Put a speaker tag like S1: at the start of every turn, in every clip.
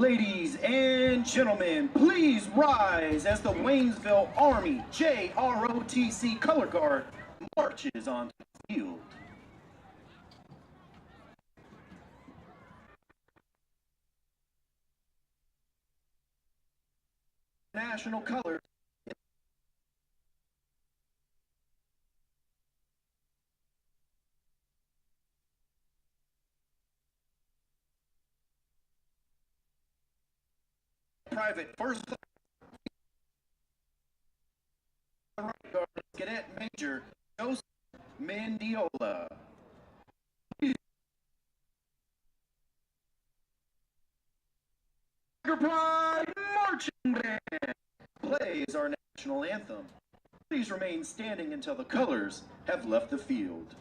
S1: Ladies and gentlemen, please rise as the Waynesville Army JROTC Color Guard marches on the field. National colors. Private First Cadet Major Joseph Mendiola. Tiger Pride Marching Band plays our national anthem. Please remain standing until the colors have left the field.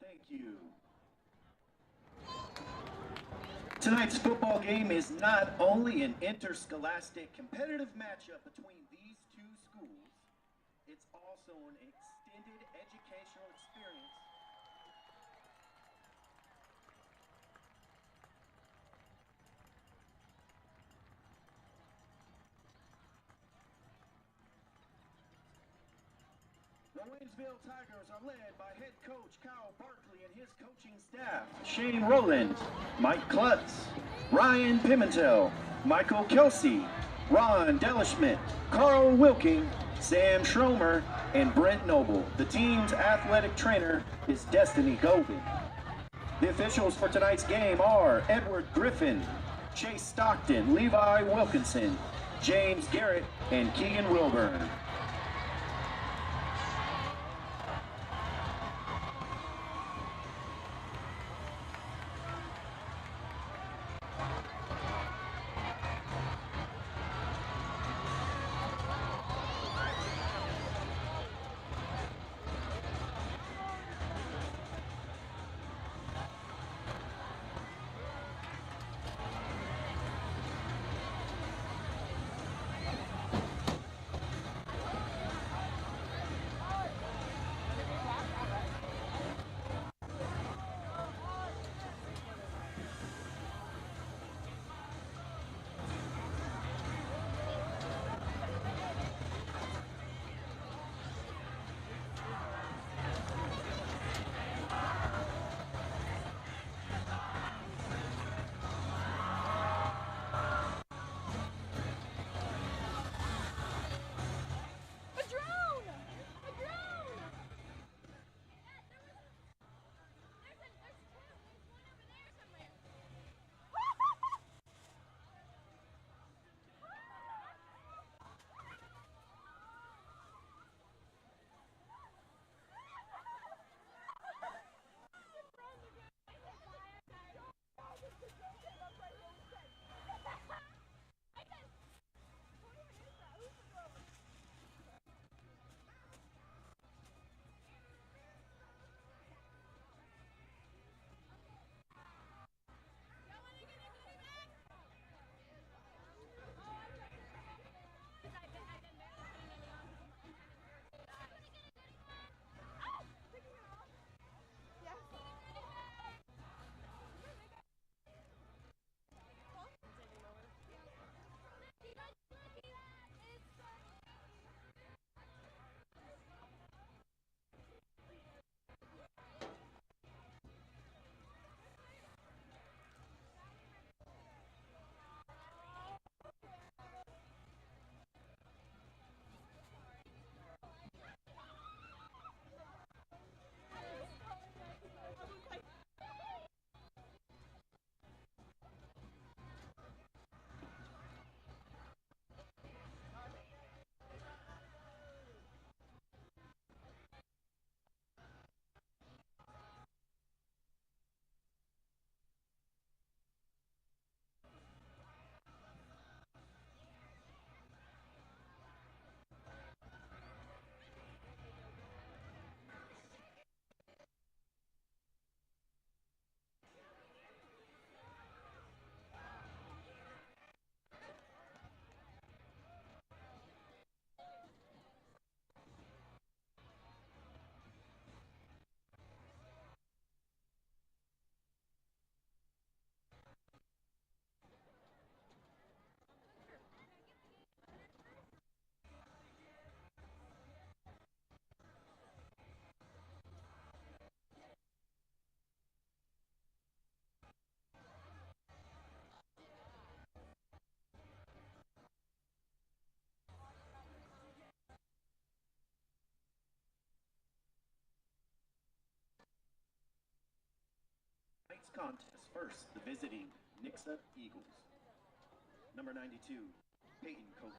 S1: Thank you. Tonight's football game is not only an interscholastic competitive matchup between these two schools, it's also an extended educational experience. The Waynesville Tigers are led by head coach Kyle Barkley and his coaching staff: Shane Rowland, Mike Klutz, Ryan Pimentel, Michael Kelsey, Ron Delishmit, Carl Wilking, Sam Schromer, and Brent Noble. The team's athletic trainer is Destiny Golden. The officials for tonight's game are Edward Griffin, Chase Stockton, Levi Wilkinson, James Garrett, and Keegan Wilburn. contest. First, the visiting Nixa Eagles. Number 92, Peyton Coach.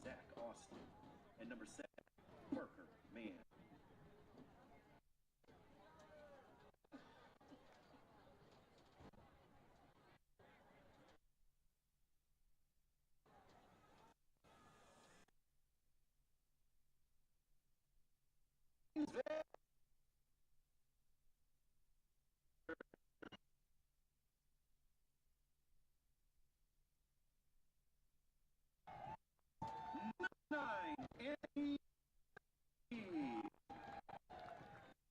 S1: Zach Austin. And number 7, Parker Mann.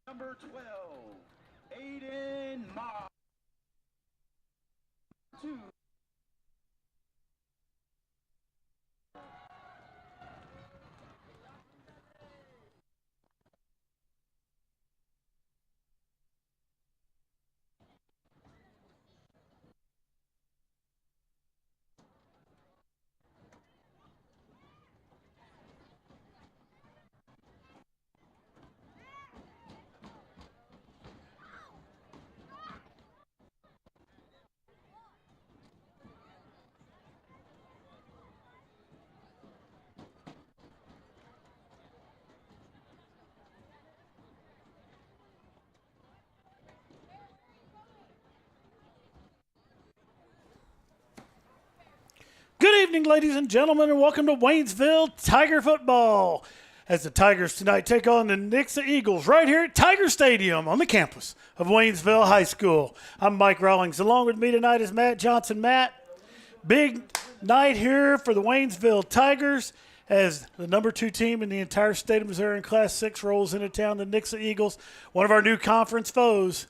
S1: Number 12, Aiden Ma. 2.
S2: Good evening, ladies and gentlemen, and welcome to Waynesville Tiger Football. As the Tigers tonight take on the Nixa Eagles right here at Tiger Stadium on the campus of Waynesville High School. I'm Mike Rawlings. Along with me tonight is Matt Johnson. Matt, big night here for the Waynesville Tigers as the number 2 team in the entire state of Missouri in Class 6 rolls into town, the Nixa Eagles, one of our new conference foes,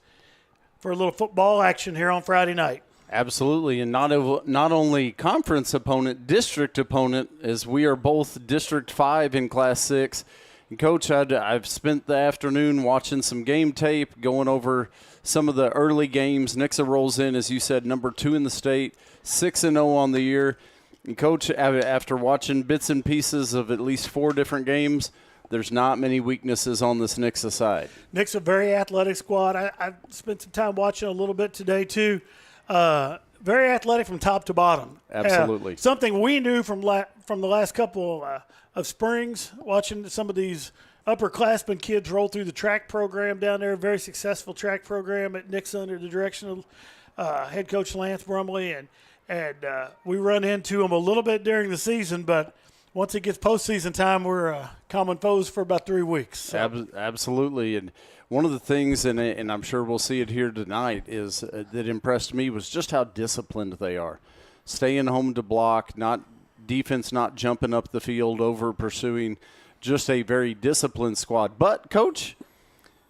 S2: for a little football action here on Friday night.
S3: Absolutely, and not only conference opponent, district opponent, as we are both District 5 in Class 6. And Coach, I've spent the afternoon watching some game tape, going over some of the early games. Nixa rolls in, as you said, number 2 in the state, 6-0 on the year. And Coach, after watching bits and pieces of at least 4 different games, there's not many weaknesses on this Nixa side.
S2: Nixa, very athletic squad. I spent some time watching a little bit today, too. Very athletic from top to bottom.
S3: Absolutely.
S2: Something we knew from the last couple of springs, watching some of these upperclassmen kids roll through the track program down there, very successful track program at Nixa under the direction of head coach Lance Brumley. And we run into them a little bit during the season, but once it gets postseason time, we're common foes for about 3 weeks. So.
S3: Absolutely. And one of the things, and I'm sure we'll see it here tonight, is that impressed me was just how disciplined they are. Staying home to block, defense not jumping up the field, over pursuing, just a very disciplined squad. But, Coach,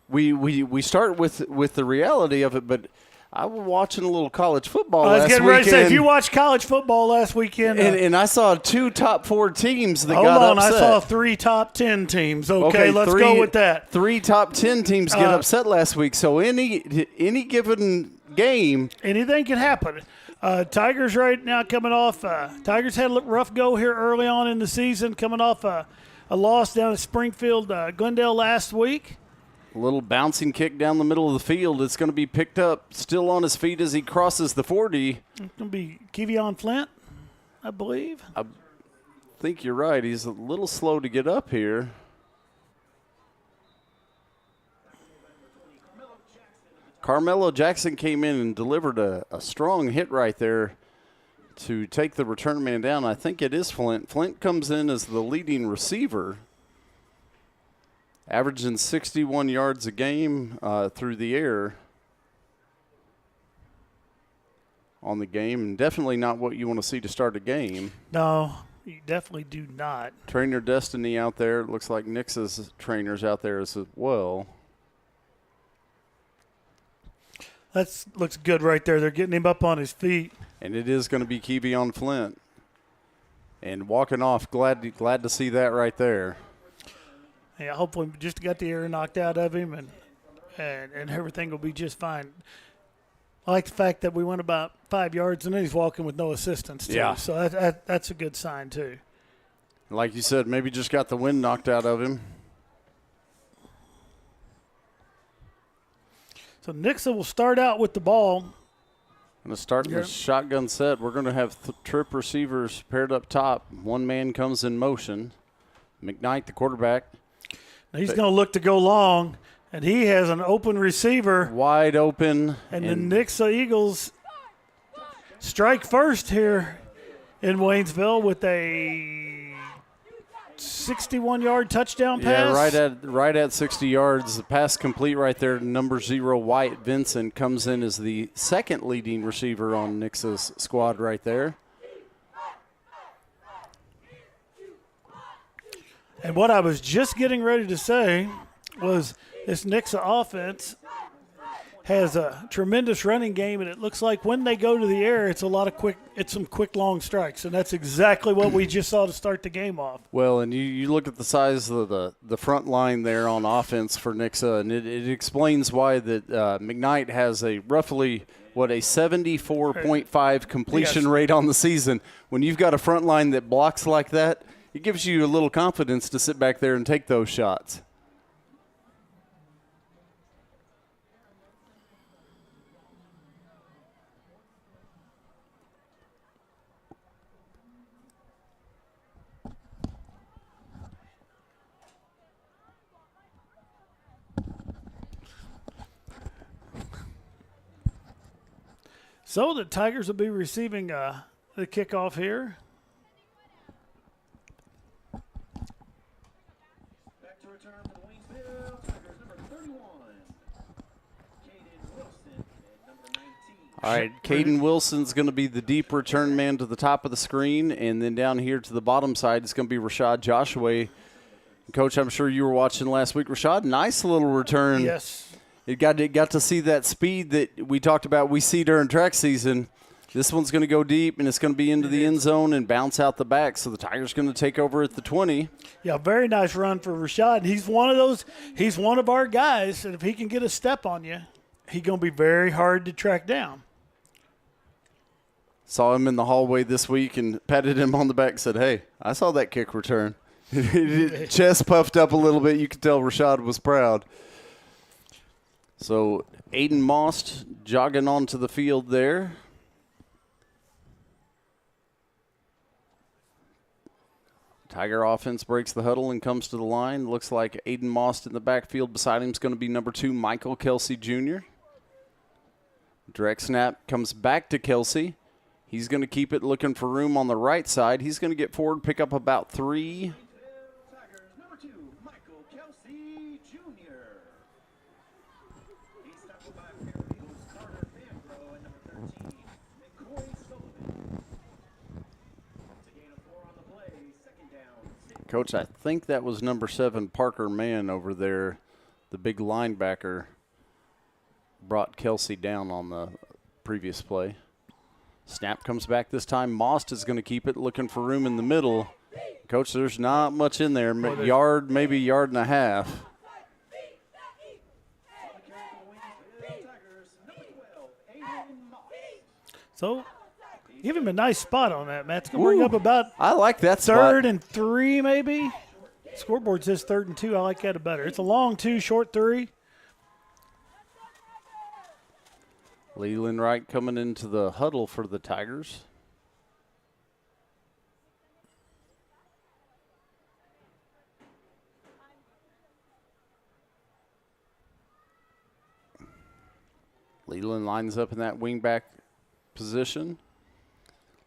S3: we start with the reality of it, but I was watching a little college football last weekend.
S2: I was getting ready to say, if you watched college football last weekend.
S3: And I saw 2 top 4 teams that got upset.
S2: Hold on, I saw 3 top 10 teams. Okay, let's go with that.
S3: 3 top 10 teams get upset last week. So any given game.
S2: Anything can happen. Tigers right now coming off. Tigers had a rough go here early on in the season, coming off a loss down at Springfield, Glendale last week.
S3: A little bouncing kick down the middle of the field. It's going to be picked up, still on his feet as he crosses the 40.
S2: It's going to be Kevion Flint, I believe.
S3: I think you're right. He's a little slow to get up here. Carmelo Jackson came in and delivered a strong hit right there to take the return man down. I think it is Flint. Flint comes in as the leading receiver, averaging 61 yards a game through the air on the game, and definitely not what you want to see to start a game.
S2: No, you definitely do not.
S3: Trainer Destiny out there. It looks like Nixa's trainers out there as well.
S2: That looks good right there. They're getting him up on his feet.
S3: And it is going to be Kevion Flint. And walking off, glad to see that right there.
S2: Yeah, hopefully we just got the air knocked out of him and everything will be just fine. I like the fact that we went about 5 yards and then he's walking with no assistance, too.
S3: Yeah.
S2: So that's a good sign, too.
S3: Like you said, maybe just got the wind knocked out of him.
S2: So Nixa will start out with the ball.
S3: Going to start the shotgun set. We're going to have trip receivers paired up top. One man comes in motion. McKnight, the quarterback.
S2: Now he's going to look to go long, and he has an open receiver.
S3: Wide open.
S2: And the Nixa Eagles strike first here in Waynesville with a 61-yard touchdown pass.
S3: Yeah, right at 60 yards. The pass complete right there. Number 0, Wyatt Vincent, comes in as the second leading receiver on Nixa's squad right there.
S2: And what I was just getting ready to say was this Nixa offense has a tremendous running game, and it looks like when they go to the air, it's some quick long strikes, and that's exactly what we just saw to start the game off.
S3: Well, and you look at the size of the front line there on offense for Nixa, and it explains why that McKnight has a roughly a 74.5 completion rate on the season. When you've got a front line that blocks like that, it gives you a little confidence to sit back there and take those shots.
S2: So the Tigers will be receiving the kickoff here.
S1: Back to return for the Waynesville Tigers, number 31. Caden Wilson at number 19.
S3: All right, Caden Wilson's going to be the deep return man to the top of the screen, and then down here to the bottom side it's going to be Rashad Joshua. Coach, I'm sure you were watching last week. Rashad, nice little return.
S2: Yes.
S3: It got to see that speed that we talked about we see during track season. This one's going to go deep, and it's going to be into the end zone and bounce out the back. So the Tigers going to take over at the 20.
S2: Yeah, very nice run for Rashad. He's one of our guys, and if he can get a step on you, he's going to be very hard to track down.
S3: Saw him in the hallway this week and patted him on the back and said, hey, I saw that kick return. Chest puffed up a little bit. You could tell Rashad was proud. So Aiden Most jogging onto the field there. Tiger offense breaks the huddle and comes to the line. Looks like Aiden Most in the backfield. Beside him is going to be number 2, Michael Kelsey Jr. Direct snap comes back to Kelsey. He's going to keep it looking for room on the right side. He's going to get forward, pick up about 3.
S1: Tigers, number 2, Michael Kelsey Jr. He's tackled by a pair of Eagles, Carter Fambro at number 13, McCoy Sullivan. It's a gain of 4 on the play, second down, 6.
S3: Coach, I think that was number 7, Parker Mann over there. The big linebacker brought Kelsey down on the previous play. Snap comes back this time. Most is going to keep it, looking for room in the middle. Coach, there's not much in there. Yard, maybe yard and a half.
S2: So give him a nice spot on that, Matt. It's going to bring up about
S3: I like that
S2: third
S3: spot.
S2: and 3 maybe. Scoreboard says 3rd and 2. I like that better. It's a long 2, short 3.
S3: Leland Wright coming into the huddle for the Tigers. Leland lines up in that wingback position.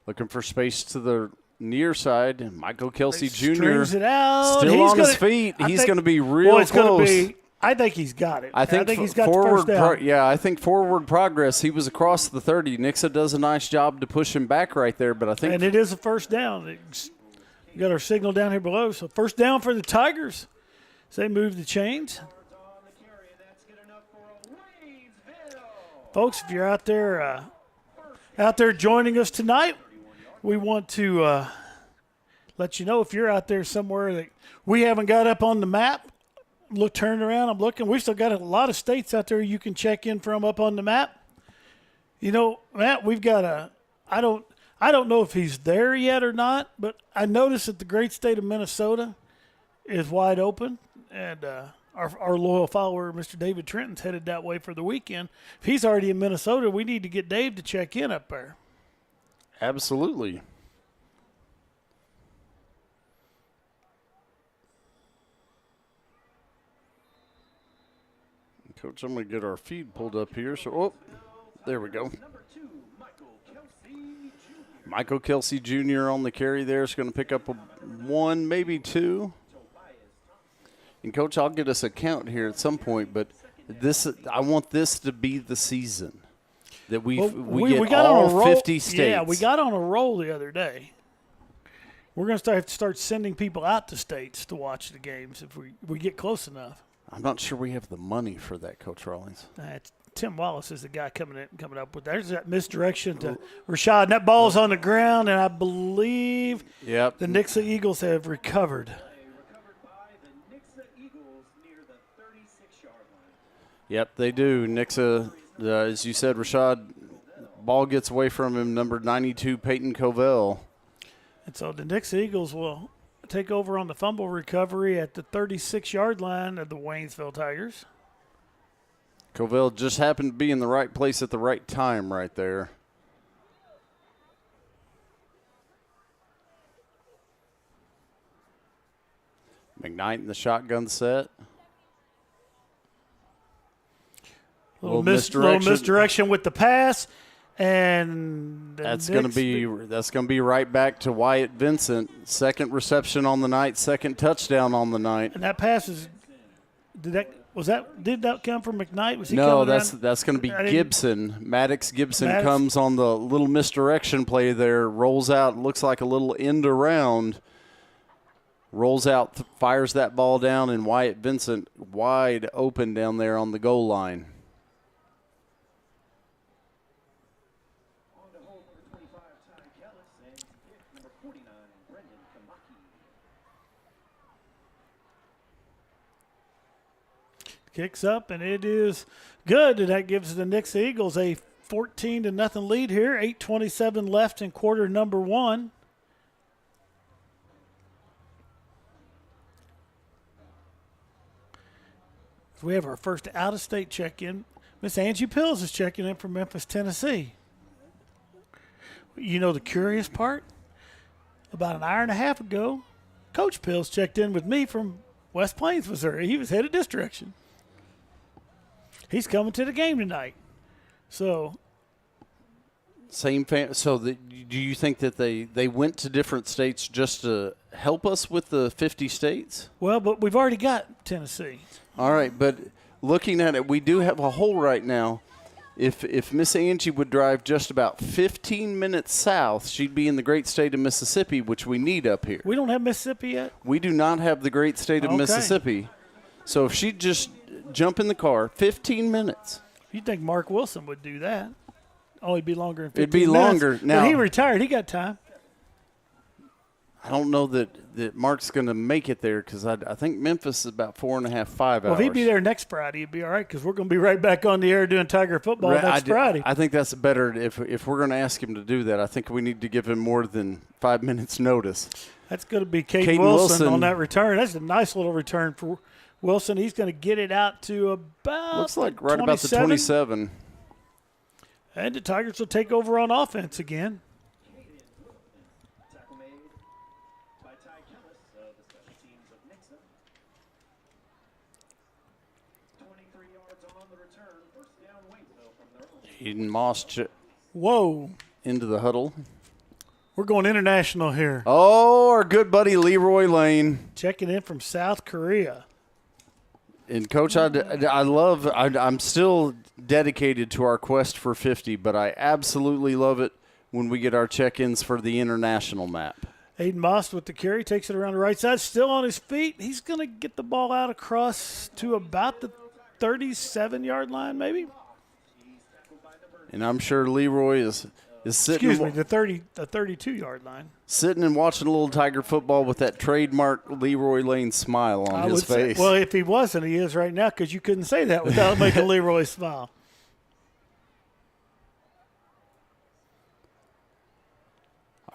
S3: Looking for space to the near side. Michael Kelsey Jr.
S2: Strings it out.
S3: Still on his feet. He's going to be real
S2: it's
S3: close.
S2: Going to be. I think he's got it.
S3: I think
S2: he's got the first down.
S3: I think forward progress. He was across the 30. Nixa does a nice job to push him back right there, but I think.
S2: And it is a first down. We got our signal down here below. So first down for the Tigers. So they move the chains. Folks, if you're out there joining us tonight, we want to let you know if you're out there somewhere that we haven't got up on the map. Turn around, I'm looking. We've still got a lot of states out there you can check in from up on the map. You know, Matt, we've got I don't know if he's there yet or not, but I noticed that the great state of Minnesota is wide open, and our loyal follower, Mr. David Trenton's headed that way for the weekend. If he's already in Minnesota, we need to get Dave to check in up there.
S3: Absolutely. Coach, I'm going to get our feed pulled up here. So, oh, there we go. Michael Kelsey Jr. on the carry there is going to pick up a 1, maybe 2. And, Coach, I'll get us a count here at some point, but I want this to be the season that we get all 50 states.
S2: Yeah, we got on a roll the other day. We're going to have to start sending people out to states to watch the games if we get close enough.
S3: I'm not sure we have the money for that, Coach Rawlings.
S2: Tim Wallace is the guy coming up with that. There's that misdirection to Rashad. And that ball's on the ground, and I believe the Nixa Eagles have recovered.
S1: Recovered by the Nixa Eagles near the 36-yard line.
S3: Yep, they do. Nixa, as you said, Rashad, ball gets away from him, number 92, Peyton Covell.
S2: And so the Nixa Eagles will take over on the fumble recovery at the 36-yard line of the Waynesville Tigers.
S3: Covell just happened to be in the right place at the right time right there. McKnight in the shotgun set.
S2: Little misdirection with the pass. And
S3: that's going to be right back to Wyatt Vincent. Second reception on the night, second touchdown on the night.
S2: And that pass did that come from McKnight? Was he
S3: no, that's going to be Gibson. Maddox Gibson comes on the little misdirection play there, rolls out, looks like a little end around, rolls out, fires that ball down, and Wyatt Vincent wide open down there on the goal line.
S2: Kicks up, and it is good. And that gives the Nixa Eagles a 14-0 lead here. 8:27 left in quarter number 1. So we have our first out-of-state check-in. Miss Angie Pills is checking in from Memphis, Tennessee. You know the curious part? About an hour and a half ago, Coach Pills checked in with me from West Plains, Missouri. He was headed this direction. He's coming to the game tonight. So,
S3: same fan. So, do you think that they went to different states just to help us with the 50 states?
S2: Well, but we've already got Tennessee.
S3: All right, but looking at it, we do have a hole right now. If Miss Angie would drive just about 15 minutes south, she'd be in the great state of Mississippi, which we need up here.
S2: We don't have Mississippi yet?
S3: We do not have the great state of Mississippi. So if she'd just jump in the car, 15 minutes.
S2: You'd think Mark Wilson would do that. Oh, it'd be longer than 15
S3: minutes. It'd be
S2: minutes.
S3: longer. Now,
S2: but he retired. He got time.
S3: I don't know that Mark's going to make it there because I think Memphis is about 4.5, 5 hours.
S2: Well, if he'd be there next Friday, he'd be all right because we're going to be right back on the air doing Tiger football next Friday.
S3: I think that's better. If we're going to ask him to do that, I think we need to give him more than 5 minutes notice.
S2: That's going to be Caden Wilson on that return. That's a nice little return for Wilson. He's going to get it out to about
S3: looks like right 27. About the 27.
S2: And the Tigers will take over on offense again.
S1: Tackle made by Ty Kellis of the special teams of Nixa. 23 yards on the return. First down Waynesville from their own.
S3: Eden Moss into the huddle.
S2: We're going international here.
S3: Oh, our good buddy Leroy Lane.
S2: Checking in from South Korea.
S3: And, Coach, I'm still dedicated to our quest for 50, but I absolutely love it when we get our check-ins for the international map.
S2: Aiden Moss with the carry, takes it around the right side, still on his feet. He's going to get the ball out across to about the 37-yard line maybe.
S3: And I'm sure Leroy is sitting.
S2: Excuse me, the 32-yard line.
S3: Sitting and watching a little Tiger football with that trademark Leroy Lane smile on his face.
S2: Well, if he wasn't, he is right now because you couldn't say that without making Leroy smile.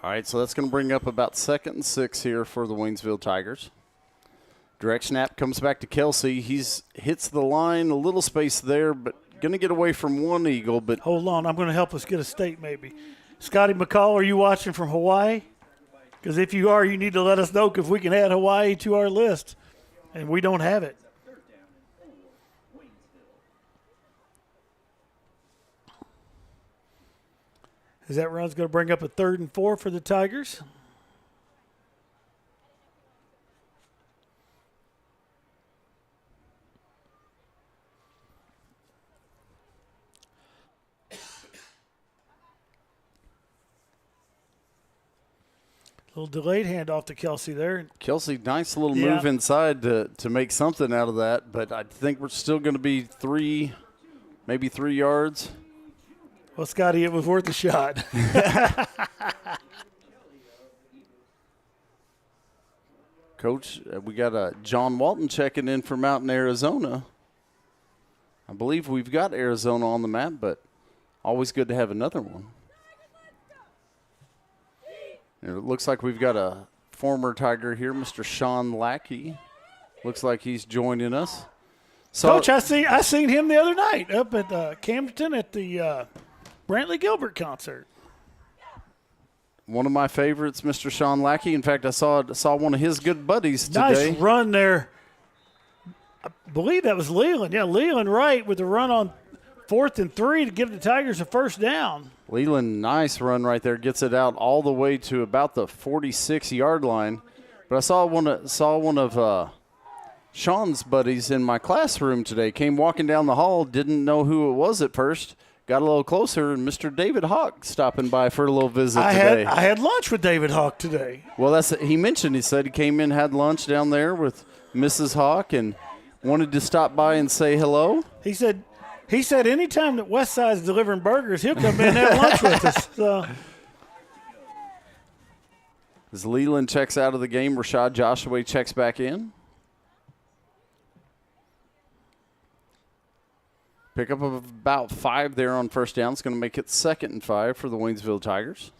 S3: All right, so that's going to bring up about 2nd and 6 here for the Waynesville Tigers. Direct snap comes back to Kelsey. He's hits the line, a little space there, but going to get away from one Eagle. But
S2: hold on, I'm going to help us get a state maybe. Scotty McCall, are you watching from Hawaii? Because if you are, you need to let us know because we can add Hawaii to our list, and we don't have it. As that run's going to bring up a 3rd and 4 for the Tigers. Little delayed handoff to Kelsey there.
S3: Kelsey, nice little move inside to make something out of that, but I think we're still going to be maybe 3 yards.
S2: Well, Scotty, it was worth a shot.
S3: Coach, we got John Walton checking in from out in Arizona. I believe we've got Arizona on the map, but always good to have another one. And it looks like we've got a former Tiger here, Mr. Sean Lackey. Looks like he's joining us. So,
S2: Coach, I seen him the other night up at Camden at the Brantley Gilbert concert.
S3: One of my favorites, Mr. Sean Lackey. In fact, I saw one of his good buddies today.
S2: Nice run there. I believe that was Leland. Yeah, Leland Wright with the run on 4th and 3 to give the Tigers a first down.
S3: Leland, nice run right there. Gets it out all the way to about the 46-yard line. But I saw one of Sean's buddies in my classroom today. Came walking down the hall, didn't know who it was at first. Got a little closer, and Mr. David Hawk stopping by for a little visit today.
S2: I had lunch with David Hawk today.
S3: Well, he said he came in, had lunch down there with Mrs. Hawk, and wanted to stop by and say hello.
S2: He said anytime that Westside's delivering burgers, he'll come in and have lunch with us. So.
S3: As Leland checks out of the game, Rashad Joshua checks back in. Pick up of about 5 there on first down. It's going to make it 2nd and 5 for the Waynesville Tigers.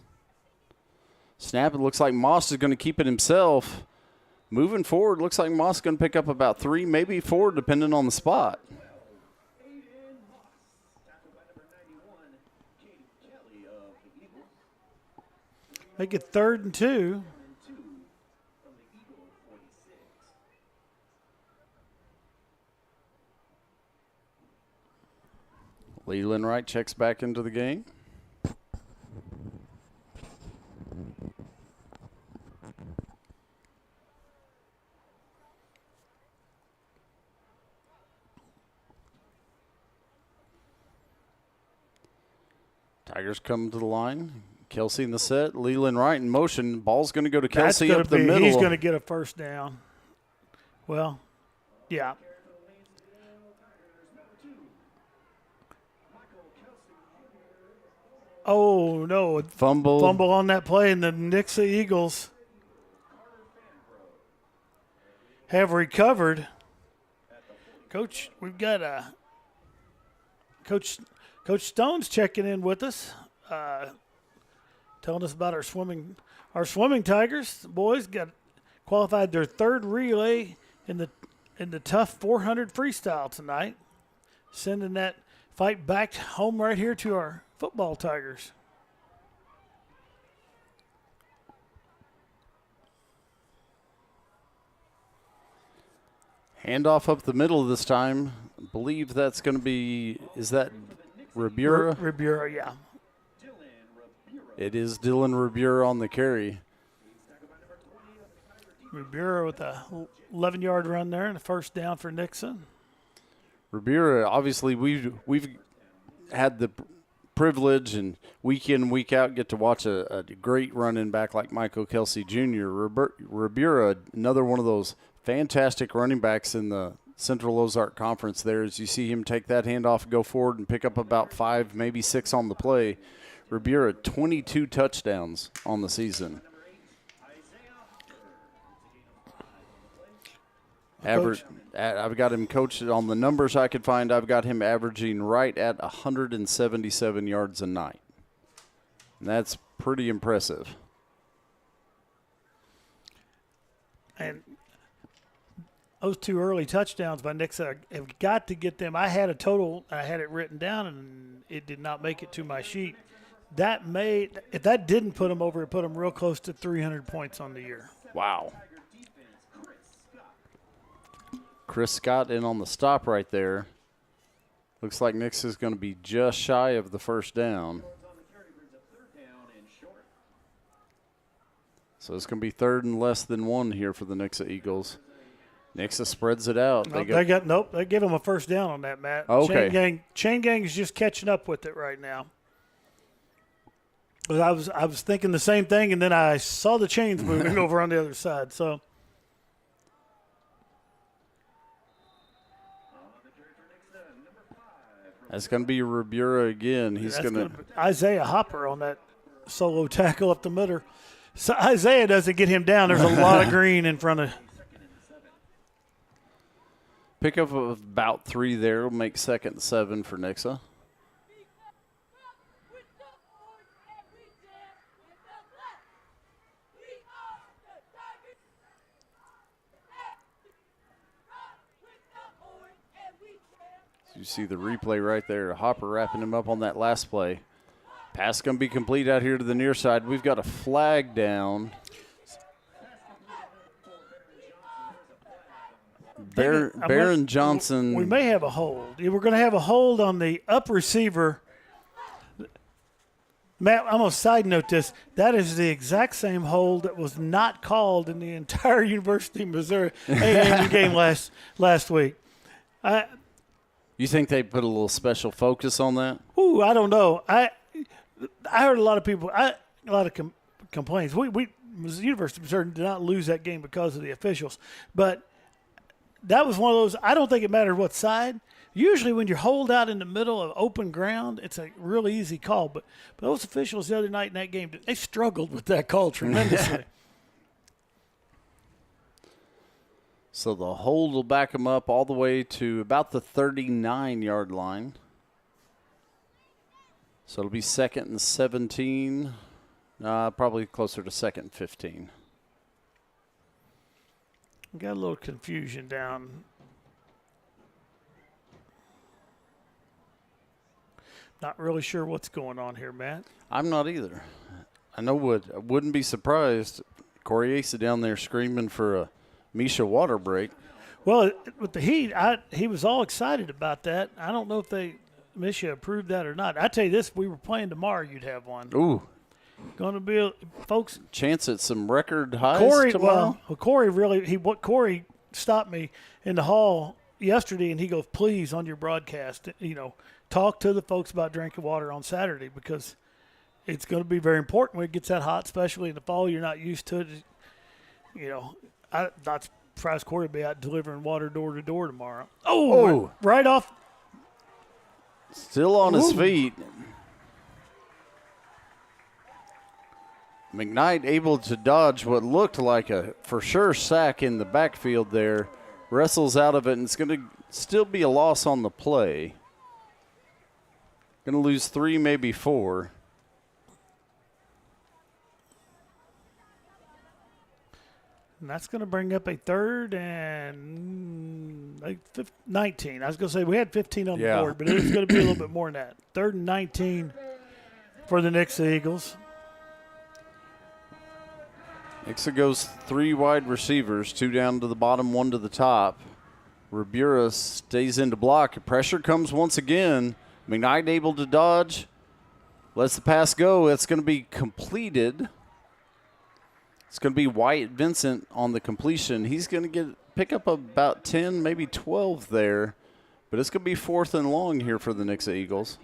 S3: Snap, it looks like Moss is going to keep it himself. Moving forward, looks like Moss is going to pick up about 3, maybe 4, depending on the spot.
S2: Make it 3rd and 2.
S3: Leland Wright checks back into the game. Tigers come to the line. Kelsey in the set. Leland Wright in motion. Ball's going to go to Kelsey up the middle.
S2: He's going to get a first down. Well, yeah. Oh, no.
S3: Fumble
S2: on that play, and the Nixa Eagles have recovered. Coach, we've got Coach Stone's checking in with us, telling us about our swimming Tigers. The boys got qualified their 3rd relay in the tough 400 freestyle tonight, sending that fight back home right here to our football Tigers.
S3: Handoff up the middle this time. I believe that's going to be, is that Ribura?
S2: Ribura, yeah.
S3: It is Dylan Ribura on the carry.
S2: Ribura with a 11-yard run there and a first down for Nixa.
S3: Ribura, obviously, we've had the privilege and week in, week out get to watch a great running back like Michael Kelsey Jr. Ribura, another one of those fantastic running backs in the Central Ozark Conference there. As you see him take that handoff, go forward, and pick up about 5, maybe 6 on the play. Ribura, 22 touchdowns on the season. I've got him coached on the numbers I could find. I've got him averaging right at 177 yards a night. And that's pretty impressive.
S2: And those 2 early touchdowns by Nixa have got to get them. I had a total. I had it written down, and it did not make it to my sheet. If that didn't put them over, it put them real close to 300 points on the year.
S3: Wow. Chris Scott in on the stop right there. Looks like Nixa is going to be just shy of the first down. So it's going to be 3rd and less than 1 here for the Nixa Eagles. Nixa spreads it out.
S2: They give him a first down on that, Matt.
S3: Okay.
S2: Chain Gang is just catching up with it right now. But I was thinking the same thing, and then I saw the chains moving over on the other side. So
S3: that's going to be Ribura again. He's going to
S2: Isaiah Hopper on that solo tackle up the middle. So Isaiah doesn't get him down. There's a lot of green in front of.
S3: Pick up of about 3 there. Will make 2nd and 7 for Nixa. You see the replay right there. Hopper wrapping him up on that last play. Pass going to be complete out here to the near side. We've got a flag down. Baron Johnson.
S2: We may have a hold. We're going to have a hold on the up receiver. Matt, I'm going to side note this. That is the exact same hold that was not called in the entire University of Missouri A&M game last week.
S3: You think they put a little special focus on that?
S2: Ooh, I don't know. I heard a lot of people, complaints. The University of Missouri did not lose that game because of the officials. But that was one of those, I don't think it mattered what side. Usually when you're holed out in the middle of open ground, it's a really easy call. But those officials the other night in that game, they struggled with that call tremendously.
S3: So the hold will back them up all the way to about the 39-yard line. So it'll be 2nd and 17, probably closer to 2nd and 15.
S2: Got a little confusion down. Not really sure what's going on here, Matt.
S3: I'm not either. I wouldn't be surprised. Corey Asa down there screaming for a Misha water break.
S2: Well, with the heat, he was all excited about that. I don't know if Misha approved that or not. I tell you this, we were playing tomorrow, you'd have one.
S3: Ooh.
S2: Going to be, folks.
S3: Chance at some record highs tomorrow?
S2: Corey stopped me in the hall yesterday, and he goes, please, on your broadcast, talk to the folks about drinking water on Saturday because it's going to be very important when it gets that hot, especially in the fall. You're not used to it. I'm not surprised Corey will be out delivering water door to door tomorrow. Oh. Right off.
S3: Still on his feet. McKnight able to dodge what looked like a for sure sack in the backfield there. Wrestles out of it, and it's going to still be a loss on the play. Going to lose 3, maybe 4.
S2: And that's going to bring up a 3rd and 19. I was going to say we had 15 on the board, but it's going to be a little bit more than that. 3rd and 19 for the Nixa Eagles.
S3: Nixa goes 3 wide receivers, 2 down to the bottom, 1 to the top. Ribura stays into block. Pressure comes once again. McKnight able to dodge. Lets the pass go. It's going to be completed. It's going to be Wyatt Vincent on the completion. He's going to pick up about 10, maybe 12 there. But it's going to be 4th and long here for the Nixa Eagles.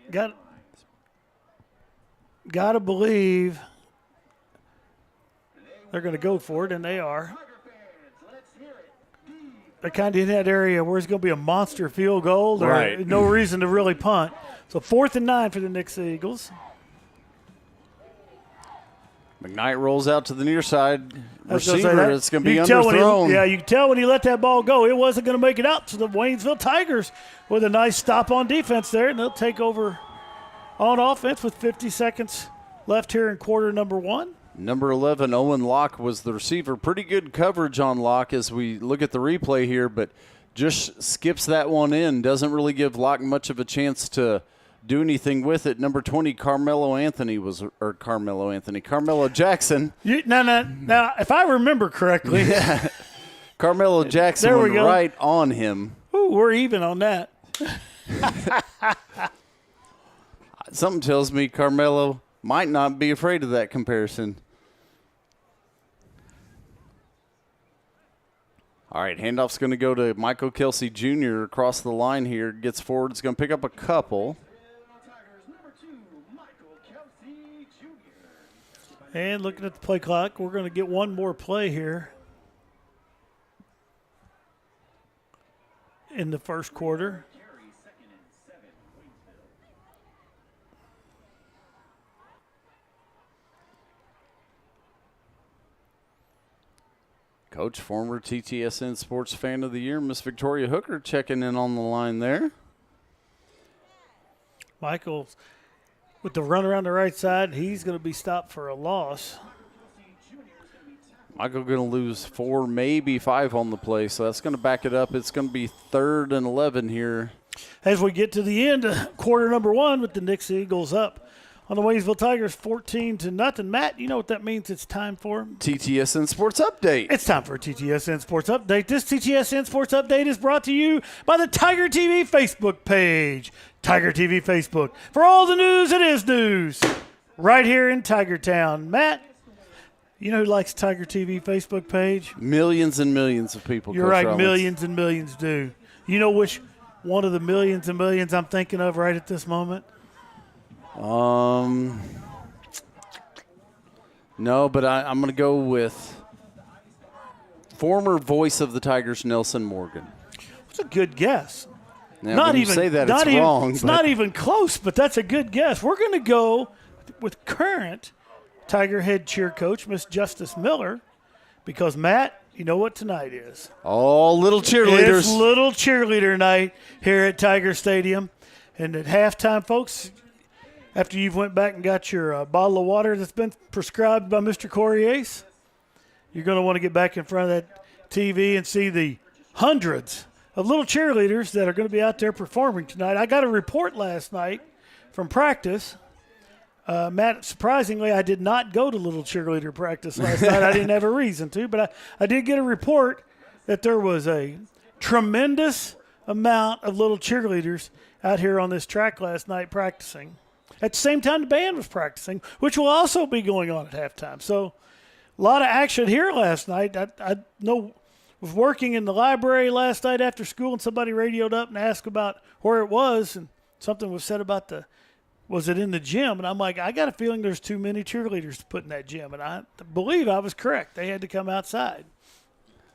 S2: Got to believe they're going to go for it, and they are. They're kind of in that area where it's going to be a monster field goal. There's no reason to really punt. So 4th and 9 for the Nixa Eagles.
S3: McKnight rolls out to the near side, receiver. It's going to be underthrown.
S2: You can tell when he let that ball go, it wasn't going to make it out to the Waynesville Tigers with a nice stop on defense there, and they'll take over on offense with 50 seconds left here in quarter number 1.
S3: Number 11, Owen Locke, was the receiver. Pretty good coverage on Locke as we look at the replay here, but just skips that one in. Doesn't really give Locke much of a chance to do anything with it. Number 20, Carmelo Jackson.
S2: Now, if I remember correctly.
S3: Yeah. Carmelo Jackson went right on him.
S2: Ooh, we're even on that.
S3: Something tells me Carmelo might not be afraid of that comparison. All right, handoff's going to go to Michael Kelsey Jr. across the line here. Gets forward. It's going to pick up a couple.
S2: And looking at the play clock, we're going to get one more play here in the first quarter.
S3: Coach, former TTSN Sports Fan of the Year, Miss Victoria Hooker, checking in on the line there.
S2: Michael, with the run around the right side, he's going to be stopped for a loss.
S3: Michael going to lose 4, maybe 5 on the play, so that's going to back it up. It's going to be 3rd and 11 here.
S2: As we get to the end of quarter number 1 with the Nixa Eagles up on the Waynesville Tigers 14-0. Matt, you know what that means? It's time for
S3: TTSN Sports Update.
S2: It's time for a TTSN Sports Update. This TTSN Sports Update is brought to you by the TigerTV Facebook page. TigerTV Facebook. For all the news, it is news. Right here in Tigertown. Matt, you know who likes TigerTV Facebook page?
S3: Millions and millions of people.
S2: You're right, Rollins. Millions and millions do. You know which one of the millions and millions I'm thinking of right at this moment?
S3: No, but I'm going to go with former voice of the Tigers, Nelson Morgan.
S2: It's a good guess.
S3: Now, not even say that it's wrong.
S2: It's not even close, but that's a good guess. We're going to go with current Tiger head cheer coach, Miss Justice Miller, because, Matt, you know what tonight is?
S3: Oh, little cheerleaders.
S2: It's little cheerleader night here at Tiger Stadium. And at halftime, folks, after you've went back and got your bottle of water that's been prescribed by Mr. Corriace, you're going to want to get back in front of that TV and see the hundreds of little cheerleaders that are going to be out there performing tonight. I got a report last night from practice. Matt, surprisingly, I did not go to little cheerleader practice last night. I didn't have a reason to, but I did get a report that there was a tremendous amount of little cheerleaders out here on this track last night practicing. At the same time, the band was practicing, which will also be going on at halftime. So a lot of action here last night. I know was working in the library last night after school, and somebody radioed up and asked about where it was, and something was said about was it in the gym? And I'm like, I got a feeling there's too many cheerleaders to put in that gym. And I believe I was correct. They had to come outside.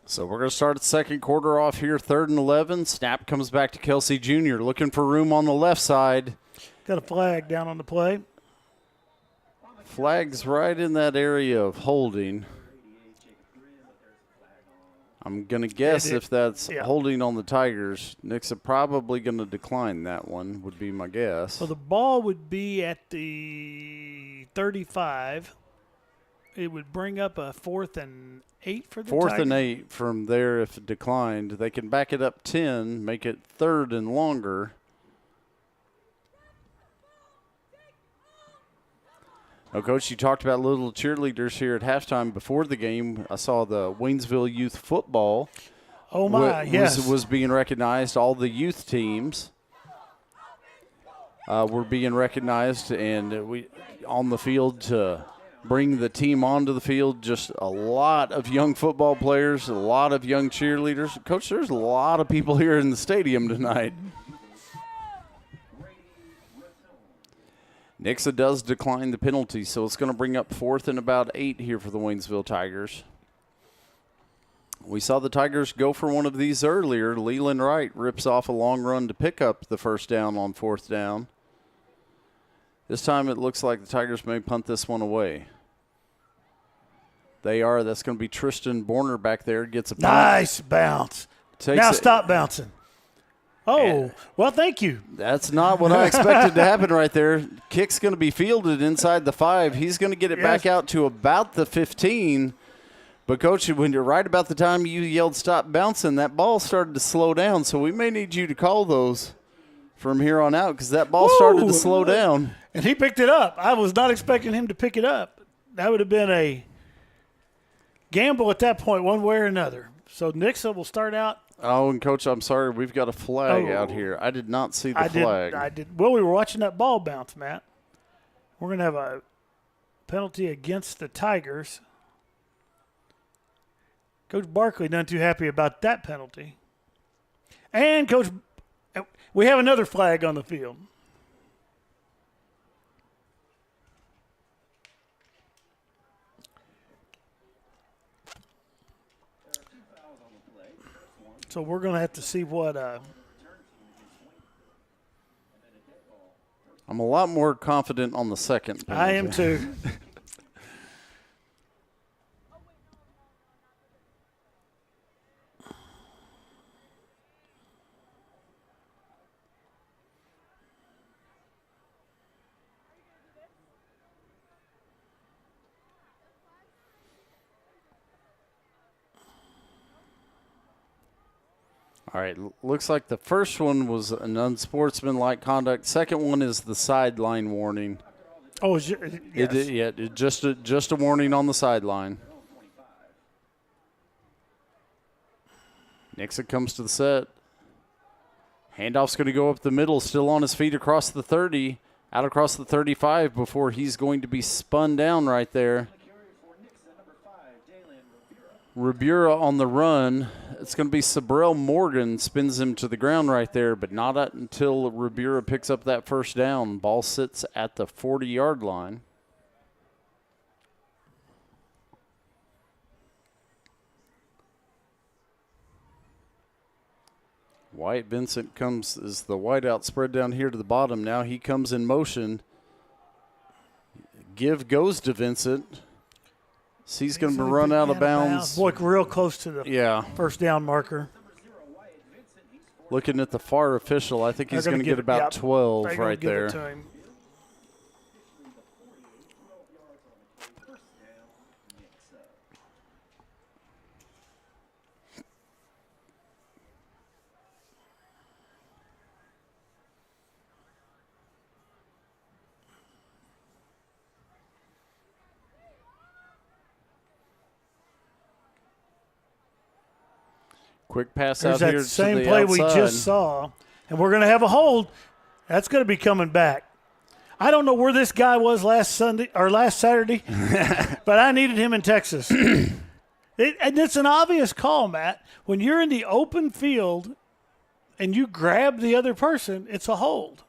S3: So we're going to start the second quarter off here, 3rd and 11. Snap comes back to Kelsey Jr. looking for room on the left side.
S2: Got a flag down on the play.
S3: Flag's right in that area of holding. I'm going to guess if that's holding on the Tigers, Nixa probably going to decline that one, would be my guess.
S2: So the ball would be at the 35. It would bring up a 4th and 8 for the Tigers.
S3: 4th and 8 from there if it declined. They can back it up 10, make it 3rd and longer. Now, Coach, you talked about little cheerleaders here at halftime before the game. I saw the Waynesville Youth Football.
S2: Oh, my, yes.
S3: Was being recognized. All the youth teams were being recognized, and we on the field to bring the team onto the field. Just a lot of young football players, a lot of young cheerleaders. Coach, there's a lot of people here in the stadium tonight. Nixa does decline the penalty, so it's going to bring up 4th and about 8 here for the Waynesville Tigers. We saw the Tigers go for one of these earlier. Leland Wright rips off a long run to pick up the first down on 4th down. This time it looks like the Tigers may punt this one away. They are. That's going to be Tristan Borner back there. Gets a punt.
S2: Nice bounce. Now
S3: Takes it.
S2: stop bouncing. Oh, well, thank you.
S3: That's not what I expected to happen right there. Kick's going to be fielded inside the 5. He's going to get it back out to about the 15. But, Coach, when you're right about the time you yelled stop bouncing, that ball started to slow down. So we may need you to call those from here on out because that ball started to slow down.
S2: And he picked it up. I was not expecting him to pick it up. That would have been a gamble at that point, one way or another. So Nixa will start out.
S3: Oh, and, Coach, I'm sorry. We've got a flag out here. I did not see the flag.
S2: I did. Well, we were watching that ball bounce, Matt. We're going to have a penalty against the Tigers. Coach Barkley not too happy about that penalty. And, Coach, we have another flag on the field. So we're going to have to see what
S3: I'm a lot more confident on the second penalty.
S2: I am too.
S3: All right, looks like the first one was an unsportsmanlike conduct. Second one is the sideline warning.
S2: Oh, yes.
S3: Just a warning on the sideline. Nixa comes to the set. Handoff's going to go up the middle, still on his feet across the 30, out across the 35 before he's going to be spun down right there. Ribura on the run. It's going to be Sabrell Morgan spins him to the ground right there, but not until Ribura picks up that first down. Ball sits at the 40-yard line. Wyatt Vincent comes as the wideout spread down here to the bottom. Now he comes in motion. Give goes to Vincent. So he's going to run out of bounds.
S2: Boy, real close to the first down marker.
S3: Looking at the far official, I think he's going to get about 12 right there. Quick pass out here to the outside.
S2: Same play we just saw, and we're going to have a hold. That's going to be coming back. I don't know where this guy was last Saturday, but I needed him in Texas. And it's an obvious call, Matt. When you're in the open field and you grab the other person, it's a hold.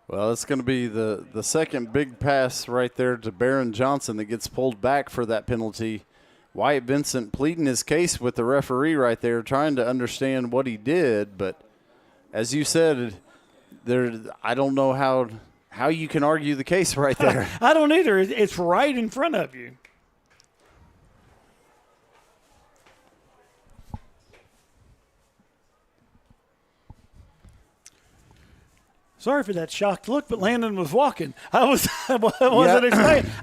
S3: Well, it's going to be the second big pass right there to Barron Johnson that gets pulled back for that penalty. Wyatt Vincent pleading his case with the referee right there, trying to understand what he did. But as you said, I don't know how you can argue the case right there.
S2: I don't either. It's right in front of you. Sorry for that shocked look, but Landon was walking. I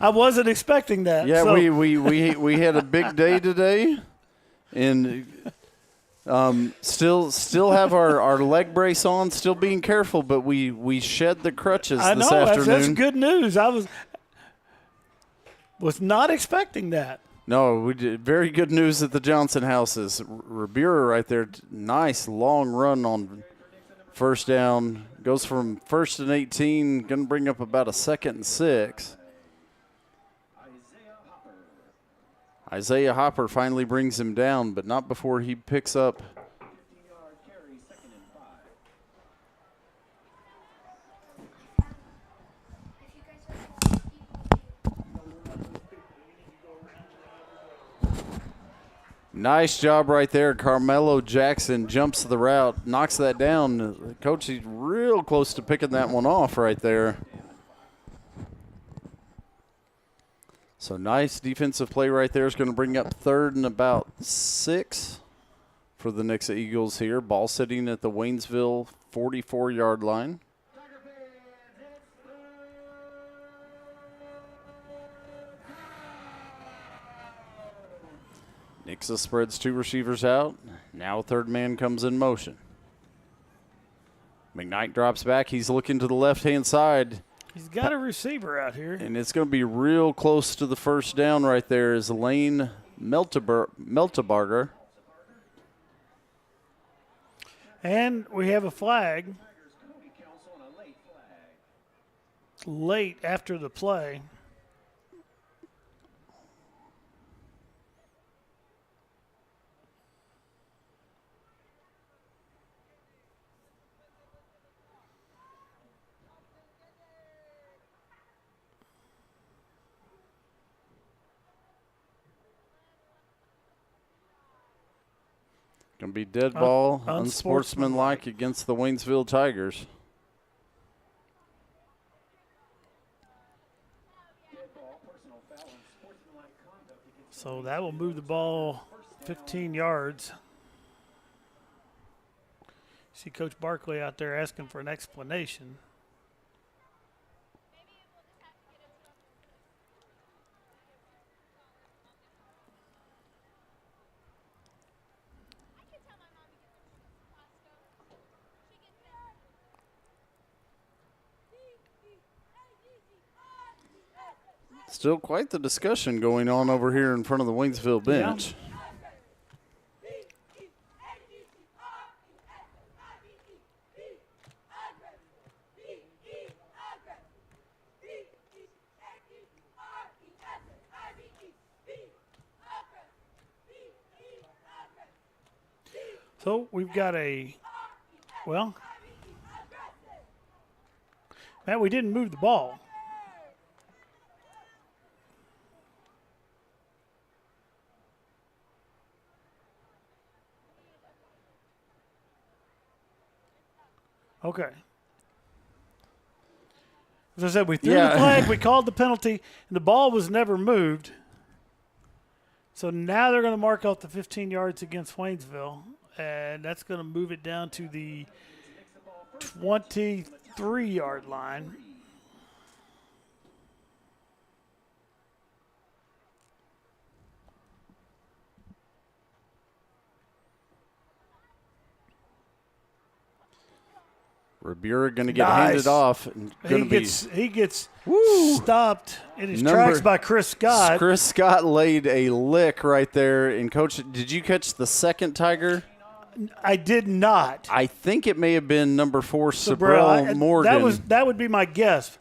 S2: wasn't expecting that.
S3: Yeah,
S2: so.
S3: we had a big day today, and still have our leg brace on, still being careful, but we shed the crutches this afternoon.
S2: That's good news. I was not expecting that.
S3: No, we did. Very good news at the Johnson houses. Ribura right there, nice long run on first down. Goes from 1st and 18, going to bring up about a 2nd and 6. Isaiah Hopper finally brings him down, but not before he picks up. Nice job right there. Carmelo Jackson jumps the route, knocks that down. Coach, he's real close to picking that one off right there. So nice defensive play right there is going to bring up 3rd and about 6 for the Nixa Eagles here. Ball sitting at the Waynesville 44-yard line. Nixa spreads 2 receivers out. Now 3rd man comes in motion. McKnight drops back. He's looking to the left-hand side.
S2: He's got a receiver out here.
S3: And it's going to be real close to the first down right there is Lane Meltebarger.
S2: And we have a flag late after the play.
S3: Going to be dead ball, unsportsmanlike against the Waynesville Tigers.
S2: So that will move the ball 15 yards. See Coach Barkley out there asking for an explanation.
S3: Still quite the discussion going on over here in front of the Waynesville bench.
S2: Yeah. So we've got well, Matt, we didn't move the ball. Okay. As I said, we threw the flag, we called the penalty, and the ball was never moved. So now they're going to mark out the 15 yards against Waynesville, and that's going to move it down to the 23-yard line.
S3: Rabura going to get handed off. And
S2: he gets stopped in his tracks by Chris Scott.
S3: Chris Scott laid a lick right there. And, Coach, did you catch the second Tiger?
S2: I did not.
S3: I think it may have been number 4, Sabrell Morgan.
S2: That would be my guess.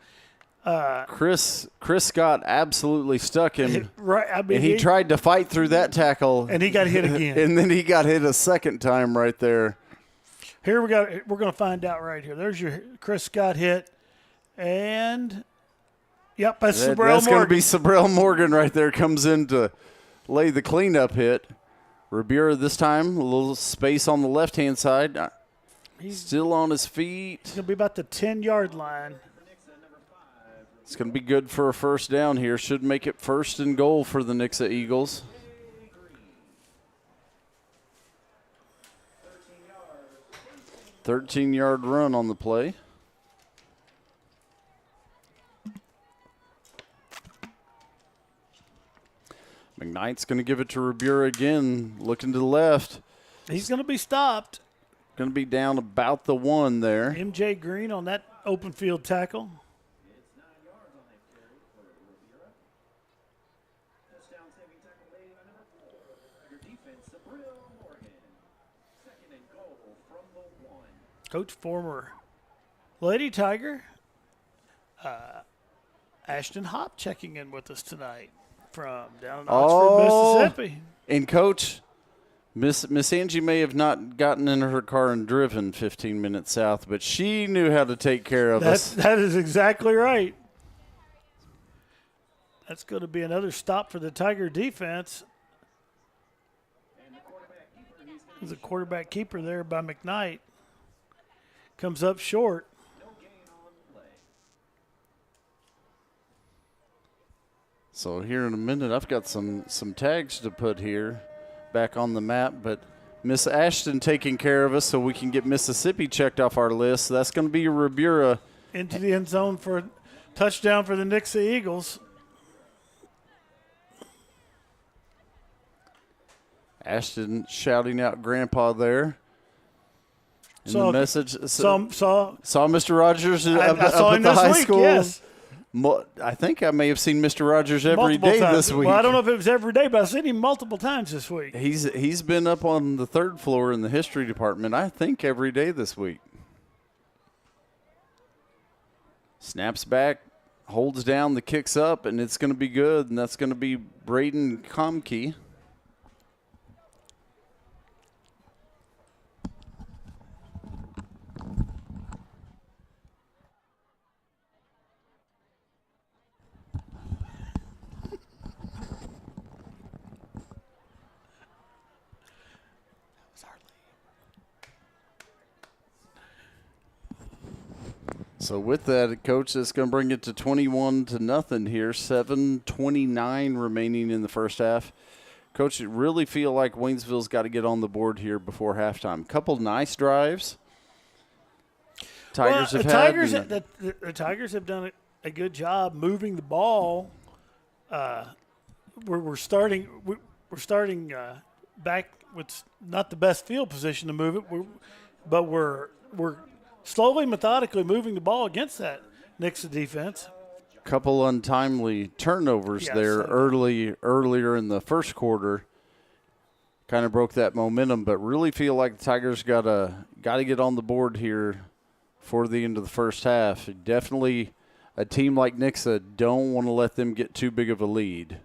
S3: Chris Scott absolutely stuck him.
S2: Right, I mean,
S3: and he tried to fight through that tackle.
S2: And he got hit again.
S3: And then he got hit a second time right there.
S2: Here we're going to find out right here. There's your Chris Scott hit, and yep, that's Sabrell Morgan.
S3: That's going to be Sabrell Morgan right there. Comes in to lay the cleanup hit. Rabura this time, a little space on the left-hand side. He's still on his feet.
S2: He's going to be about the 10-yard line.
S3: It's going to be good for a first down here. Should make it 1st and goal for the Nixa Eagles. $13-yard run on the play. McKnight's going to give it to Rabura again, looking to the left.
S2: He's going to be stopped.
S3: Going to be down about the 1 there.
S2: MJ Green on that open field tackle.
S1: It's 9 yards on that carry for Rabura. Touchdown saving tackle made by number 4. Your defense, Sabrell Morgan. 2nd and goal from the 1.
S2: Coach, former Lady Tiger, Ashton Hopp checking in with us tonight from down in Oxford, Mississippi.
S3: And, Coach, Miss Angie may have not gotten in her car and driven 15 minutes south, but she knew how to take care of us.
S2: That is exactly right. That's going to be another stop for the Tiger defense. There's a quarterback keeper there by McKnight. Comes up short.
S1: No gain on play.
S3: So here in a minute, I've got some tags to put here back on the map, but Miss Ashton taking care of us so we can get Mississippi checked off our list. So that's going to be Ribura.
S2: Into the end zone for a touchdown for the Nixa Eagles.
S3: Ashton shouting out Grandpa there. In the message.
S2: Saw
S3: Mr. Rogers up
S2: saw
S3: at
S2: him
S3: the
S2: this
S3: high
S2: week,
S3: school.
S2: Yes.
S3: I think I may have seen Mr. Rogers every
S2: Multiple
S3: day
S2: times.
S3: this week.
S2: Well, I don't know if it was every day, but I've seen him multiple times this week.
S3: He's been up on the third floor in the history department, I think, every day this week. Snaps back, holds down, the kick's up, and it's going to be good, and that's going to be Braden Comke. So with that, Coach, that's going to bring it to 21-0 here. 7:29 remaining in the first half. Coach, you really feel like Waynesville's got to get on the board here before halftime. Couple nice drives. The
S2: Tigers have done a good job moving the ball. We're starting back with not the best field position to move it, but we're slowly, methodically moving the ball against that Nixa defense.
S3: Couple untimely turnovers earlier in the first quarter. Kind of broke that momentum, but really feel like the Tigers got to get on the board here for the end of the first half. Definitely a team like Nixa, don't want to let them get too big of a lead.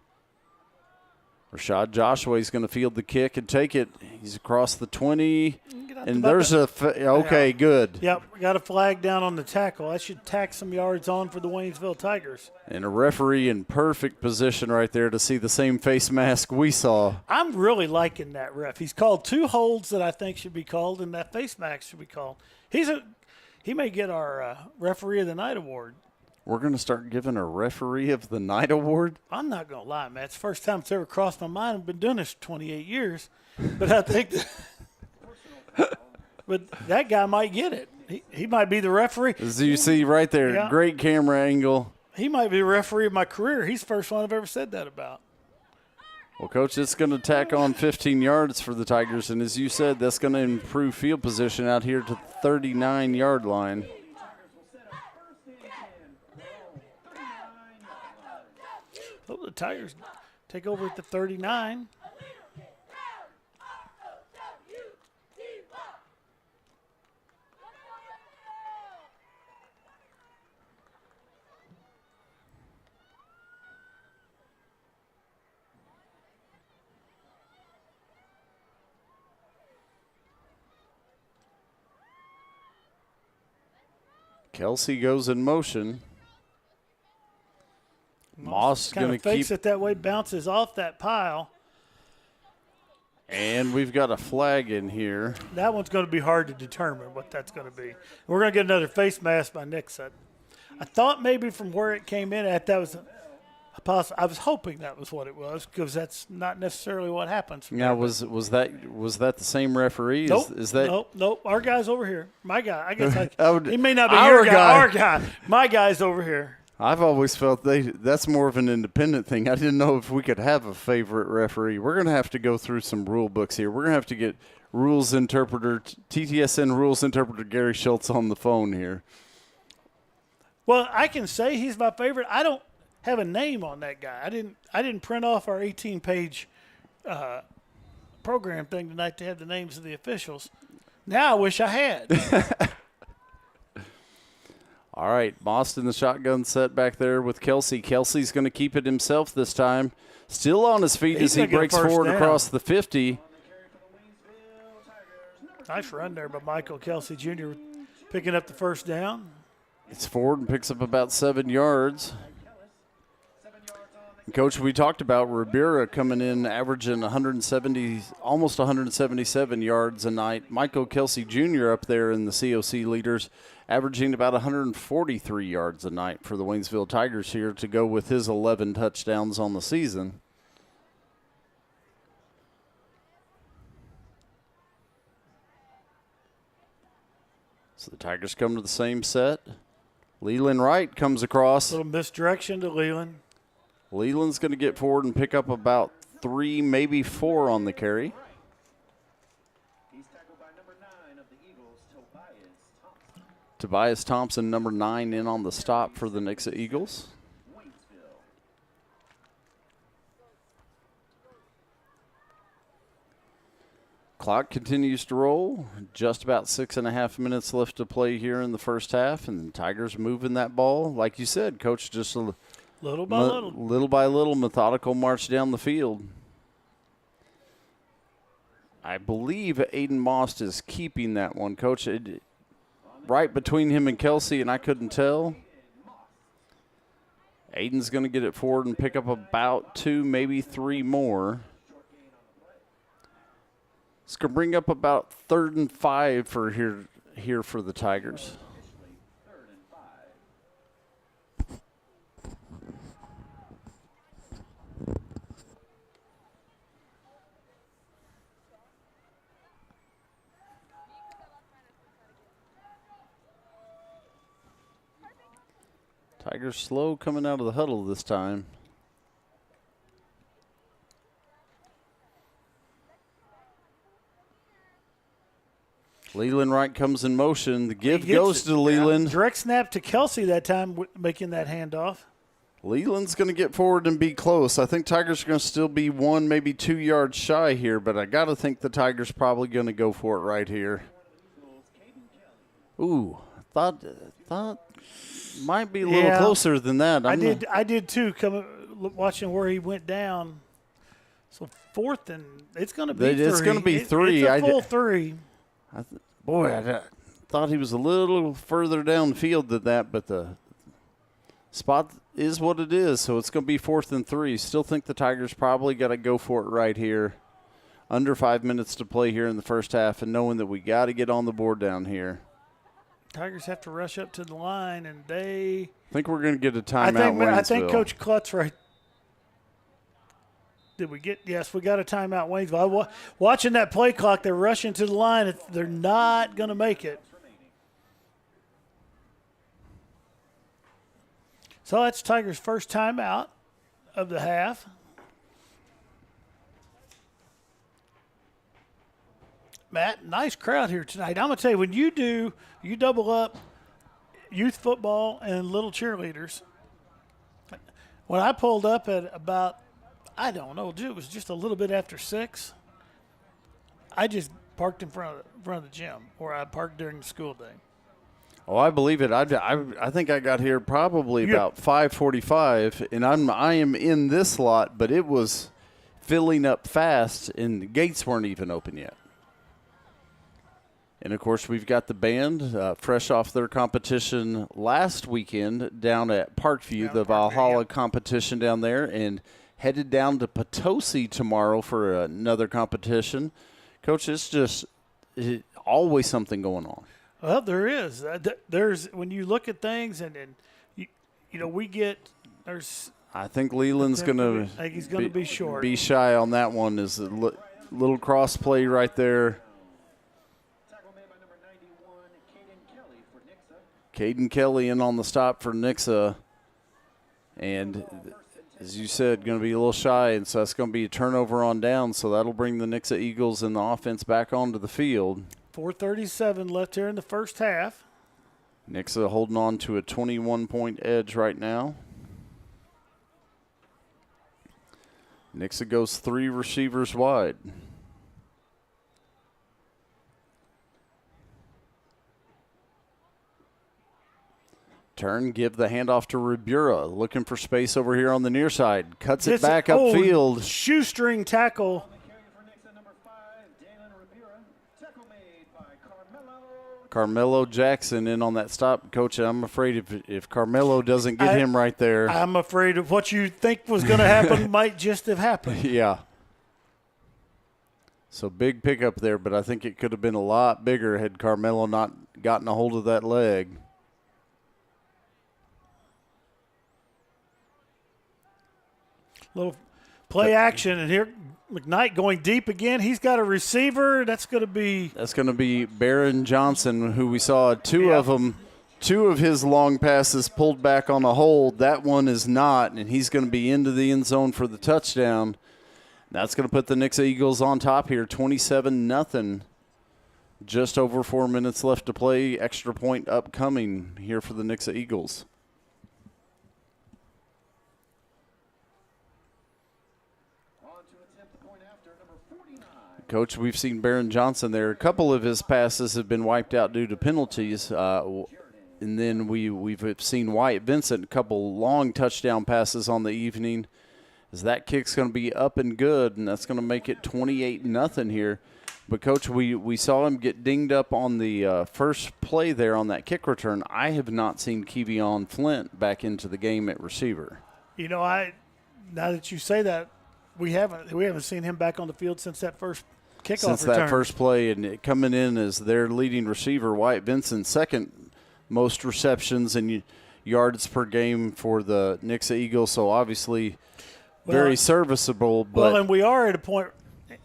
S3: Rashad Joshua is going to field the kick and take it. He's across the 20. And there's good.
S2: Yep, got a flag down on the tackle. I should tack some yards on for the Waynesville Tigers.
S3: And a referee in perfect position right there to see the same face mask we saw.
S2: I'm really liking that ref. He's called 2 holds that I think should be called, and that face mask should be called. He may get our Referee of the Night award.
S3: We're going to start giving a Referee of the Night award?
S2: I'm not going to lie, man. It's the first time it's ever crossed my mind. I've been doing this for 28 years. But I think but that guy might get it. He might be the referee.
S3: As you see right there, great camera angle.
S2: He might be the referee of my career. He's the first one I've ever said that about.
S3: Well, Coach, it's going to tack on 15 yards for the Tigers. And as you said, that's going to improve field position out here to the 39-yard line.
S2: Oh, the Tigers take over at the 39.
S3: Kelsey goes in motion. Moss going to
S2: fakes
S3: keep
S2: it that way, bounces off that pile.
S3: And we've got a flag in here.
S2: That one's going to be hard to determine what that's going to be. We're going to get another face mask by Nixa. I thought maybe from where it came in at that was I was hoping that was what it was because that's not necessarily what happens.
S3: Now was that the same referee?
S2: Nope.
S3: Is that
S2: Nope. Our guy's over here. My guy. I guess he may not be
S3: our
S2: your guy.
S3: guy.
S2: Our guy. My guy's over here.
S3: I've always felt that's more of an independent thing. I didn't know if we could have a favorite referee. We're going to have to go through some rule books here. We're going to have to get rules interpreter, TTSN rules interpreter Gary Schultz on the phone here.
S2: Well, I can say he's my favorite. I don't have a name on that guy. I didn't print off our 18-page program thing tonight to have the names of the officials. Now I wish I had.
S3: All right, Moss in the shotgun set back there with Kelsey. Kelsey's going to keep it himself this time. Still on his feet as he breaks forward across the 50.
S2: Nice run there by Michael Kelsey Jr. picking up the first down.
S3: It's forward and picks up about 7 yards. Coach, we talked about Ribera coming in averaging 170, almost 177 yards a night. Michael Kelsey Jr. up there in the COC leaders, averaging about 143 yards a night for the Waynesville Tigers here to go with his 11 touchdowns on the season. So the Tigers come to the same set. Leland Wright comes across.
S2: A little misdirection to Leland.
S3: Leland's going to get forward and pick up about 3, maybe 4 on the carry.
S1: He's tackled by number 9 of the Eagles, Tobias Thompson.
S3: Tobias Thompson, number 9, in on the stop for the Nixa Eagles.
S1: Waynesville.
S3: Clock continues to roll. Just about 6.5 minutes left to play here in the first half, and the Tigers moving that ball. Like you said, Coach, just a
S2: little by little.
S3: Little by little, methodical march down the field. I believe Aiden Most is keeping that one, Coach. Right between him and Kelsey, and I couldn't tell. Aiden's going to get it forward and pick up about 2, maybe 3 more. It's going to bring up about 3rd and 5 for here for the Tigers. Tigers slow coming out of the huddle this time. Leland Wright comes in motion. The give goes to Leland.
S2: Direct snap to Kelsey that time, making that handoff.
S3: Leland's going to get forward and be close. I think Tigers are going to still be 1, maybe 2 yards shy here, but I got to think the Tigers probably going to go for it right here. Ooh, thought might be a little closer than that.
S2: I did too. Watching where he went down. So 4th and it's going to be 3.
S3: It's going to be 3.
S2: It's a full 3.
S3: I thought he was a little further downfield than that, but the spot is what it is, so it's going to be 4th and 3. Still think the Tigers probably got to go for it right here. Under 5 minutes to play here in the first half, and knowing that we got to get on the board down here.
S2: Tigers have to rush up to the line, and they –
S3: I think we're going to get a timeout.
S2: I think Coach Klutz right. Did we get – yes, we got a timeout, Waynesville. Watching that play clock, they're rushing to the line. They're not going to make it. So that's Tigers' first timeout of the half. Matt, nice crowd here tonight. I'm going to tell you, when you double up youth football and little cheerleaders. When I pulled up at about, I don't know, it was just a little bit after 6. I just parked in front of the gym where I parked during the school day.
S3: Oh, I believe it. I think I got here probably about 5:45, and I am in this lot, but it was filling up fast, and the gates weren't even open yet. And, of course, we've got the band fresh off their competition last weekend down at Parkview, the Valhalla competition down there, and headed down to Potosi tomorrow for another competition. Coach, it's just always something going on.
S2: Well, there is. There's when you look at things, and we get there's.
S3: I think Leland's going to.
S2: I think he's going to be short.
S3: Be shy on that one. Is a little cross play right there. Caden Kelly in on the stop for Nixa. And as you said, going to be a little shy, and so that's going to be a turnover on down, so that'll bring the Nixa Eagles and the offense back onto the field.
S2: 4:37 left here in the first half.
S3: Nixa holding on to a 21-point edge right now. Nixa goes 3 receivers wide. Turn, give the handoff to Ribera. Looking for space over here on the near side. Cuts it back upfield.
S2: Shoestring tackle.
S3: Carmelo Jackson in on that stop. Coach, I'm afraid if Carmelo doesn't get him right there.
S2: I'm afraid of what you think was going to happen might just have happened.
S3: Yeah. So big pickup there, but I think it could have been a lot bigger had Carmelo not gotten a hold of that leg.
S2: Little play action, and here McKnight going deep again. He's got a receiver. That's going to be
S3: Barron Johnson, who we saw two of his long passes pulled back on a hold. That one is not, and he's going to be into the end zone for the touchdown. That's going to put the Nixa Eagles on top here, 27-0. Just over 4 minutes left to play. Extra point upcoming here for the Nixa Eagles. Coach, we've seen Barron Johnson there. A couple of his passes have been wiped out due to penalties. And then we've seen Wyatt Vincent, a couple long touchdown passes on the evening. As that kick's going to be up and good, and that's going to make it 28-0 here. But, Coach, we saw him get dinged up on the first play there on that kick return. I have not seen Kevion Flint back into the game at receiver.
S2: You know, now that you say that, we haven't seen him back on the field since that first kickoff
S3: Since
S2: return.
S3: that first play, and it coming in as their leading receiver, Wyatt Vincent, second most receptions and yards per game for the Nixa Eagles. So, obviously – very serviceable. But
S2: and we are at a point,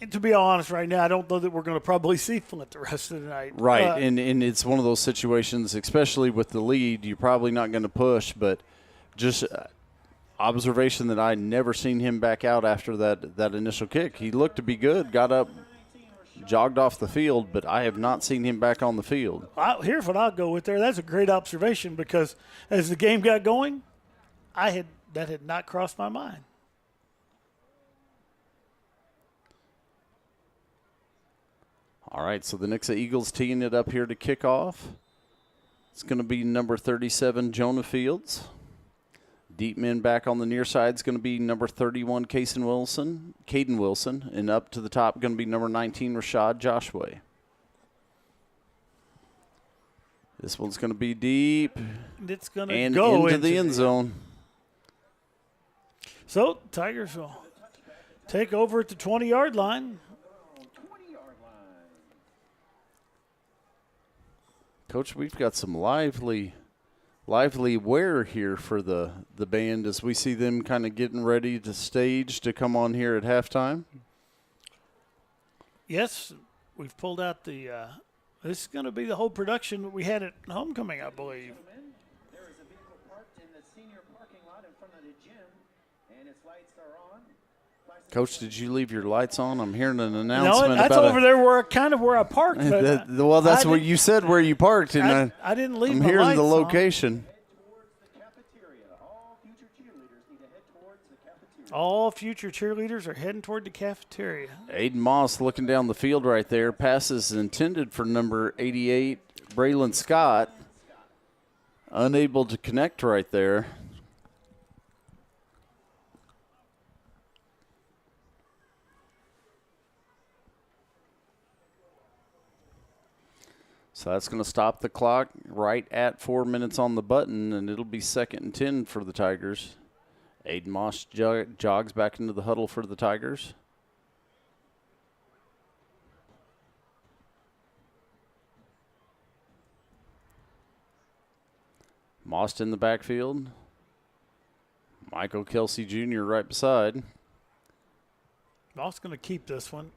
S2: to be honest right now, I don't know that we're going to probably see Flint the rest of the night.
S3: Right, and it's one of those situations, especially with the lead, you're probably not going to push, but just observation that I never seen him back out after that initial kick. He looked to be good, got up, jogged off the field, but I have not seen him back on the field.
S2: Here's what I'll go with there. That's a great observation because as the game got going, that had not crossed my mind.
S3: All right, so the Nixa Eagles teeing it up here to kick off. It's going to be number 37, Jonah Fields. Deep men back on the near side is going to be number 31, Caden Wilson. And up to the top going to be number 19, Rashad Joshua. This one's going to be deep.
S2: It's going to
S3: and
S2: go
S3: into the end zone.
S2: So Tigers will take over at the 20-yard line.
S3: Coach, we've got some lively wear here for the band as we see them kind of getting ready to stage to come on here at halftime.
S2: Yes, we've pulled out the this is going to be the whole production that we had at homecoming, I believe.
S1: There is a vehicle parked in the senior parking lot in front of the gym, and its lights are on.
S3: Coach, did you leave your lights on? I'm hearing an announcement.
S2: No, that's over there where I parked. But
S3: well, that's what you said where you parked, and
S2: I didn't leave.
S3: I'm
S2: my
S3: hearing
S2: lights
S3: the
S2: on.
S3: location.
S2: All future cheerleaders are heading toward the cafeteria.
S3: Aiden Moss looking down the field right there. Passes intended for number 88, Braylon Scott. Unable to connect right there. So that's going to stop the clock right at 4 minutes on the button, and it'll be 2nd and 10 for the Tigers. Aiden Moss jogs back into the huddle for the Tigers. Moss in the backfield. Michael Kelsey Jr. right beside.
S2: Moss going to keep this one.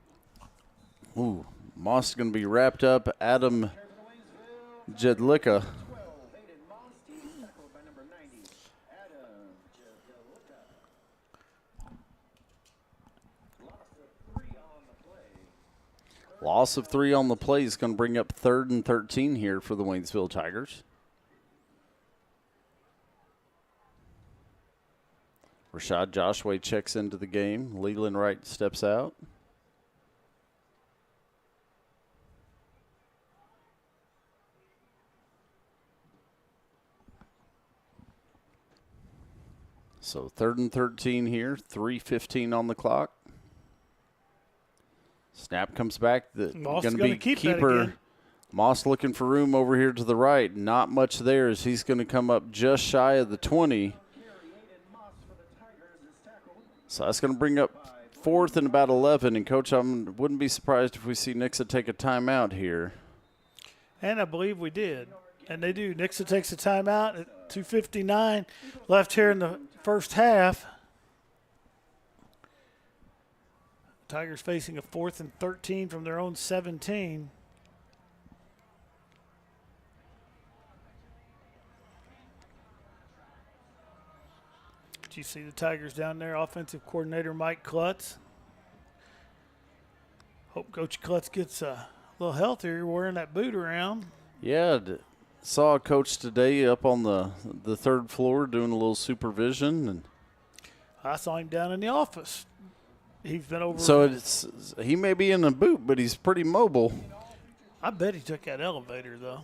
S3: Ooh, Moss is going to be wrapped up. Adam Jedlicka. Loss of 3 on the play is going to bring up 3rd and 13 here for the Waynesville Tigers. Rashad Joshua checks into the game. Leland Wright steps out. So 3rd and 13 here, 3:15 on the clock. Snap comes back. Going to be keeper Moss looking for room over here to the right. Not much there as he's going to come up just shy of the 20. So that's going to bring up 4th and about 11. And, Coach, I wouldn't be surprised if we see Nixa take a timeout here.
S2: And I believe we did. And they do. Nixa takes a timeout at 2:59 left here in the first half. Tigers facing a 4th and 13 from their own 17. You see the Tigers down there, offensive coordinator Mike Klutz. Hope Coach Klutz gets a little healthier wearing that boot around.
S3: Yeah, saw a coach today up on the 3rd floor doing a little supervision. And
S2: I saw him down in the office. He's been over.
S3: So he may be in a boot, but he's pretty mobile.
S2: I bet he took that elevator, though.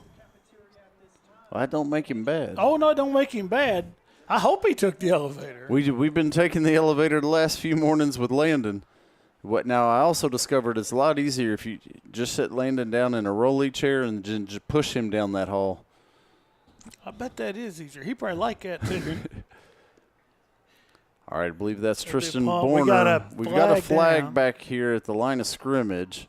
S3: Well, that don't make him bad.
S2: Oh, no, it don't make him bad. I hope he took the elevator.
S3: We've been taking the elevator the last few mornings with Landon. Now, I also discovered it's a lot easier if you just sit Landon down in a rolly chair and just push him down that hall.
S2: I bet that is easier. He probably like that, too.
S3: All right, I believe that's Tristan
S2: Borner.
S3: We've got a flag back here at the line of scrimmage.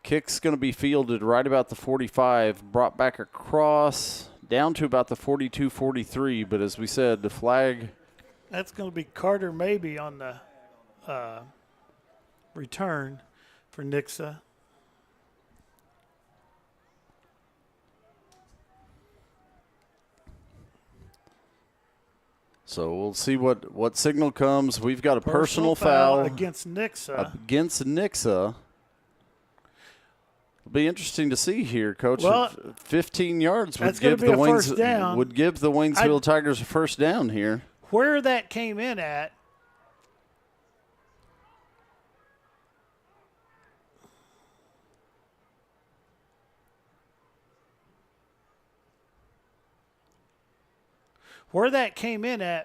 S3: Kick's going to be fielded right about the 45, brought back across down to about the 42-43, but as we said, the flag.
S2: That's going to be Carter maybe on the return for Nixa.
S3: So we'll see what signal comes. We've got a personal foul
S2: against Nixa.
S3: It'll be interesting to see here, Coach.
S2: Well,
S3: 15 yards would
S2: that's
S3: give
S2: the
S3: Waynesville Tigers a first down here.
S2: Where that came in at,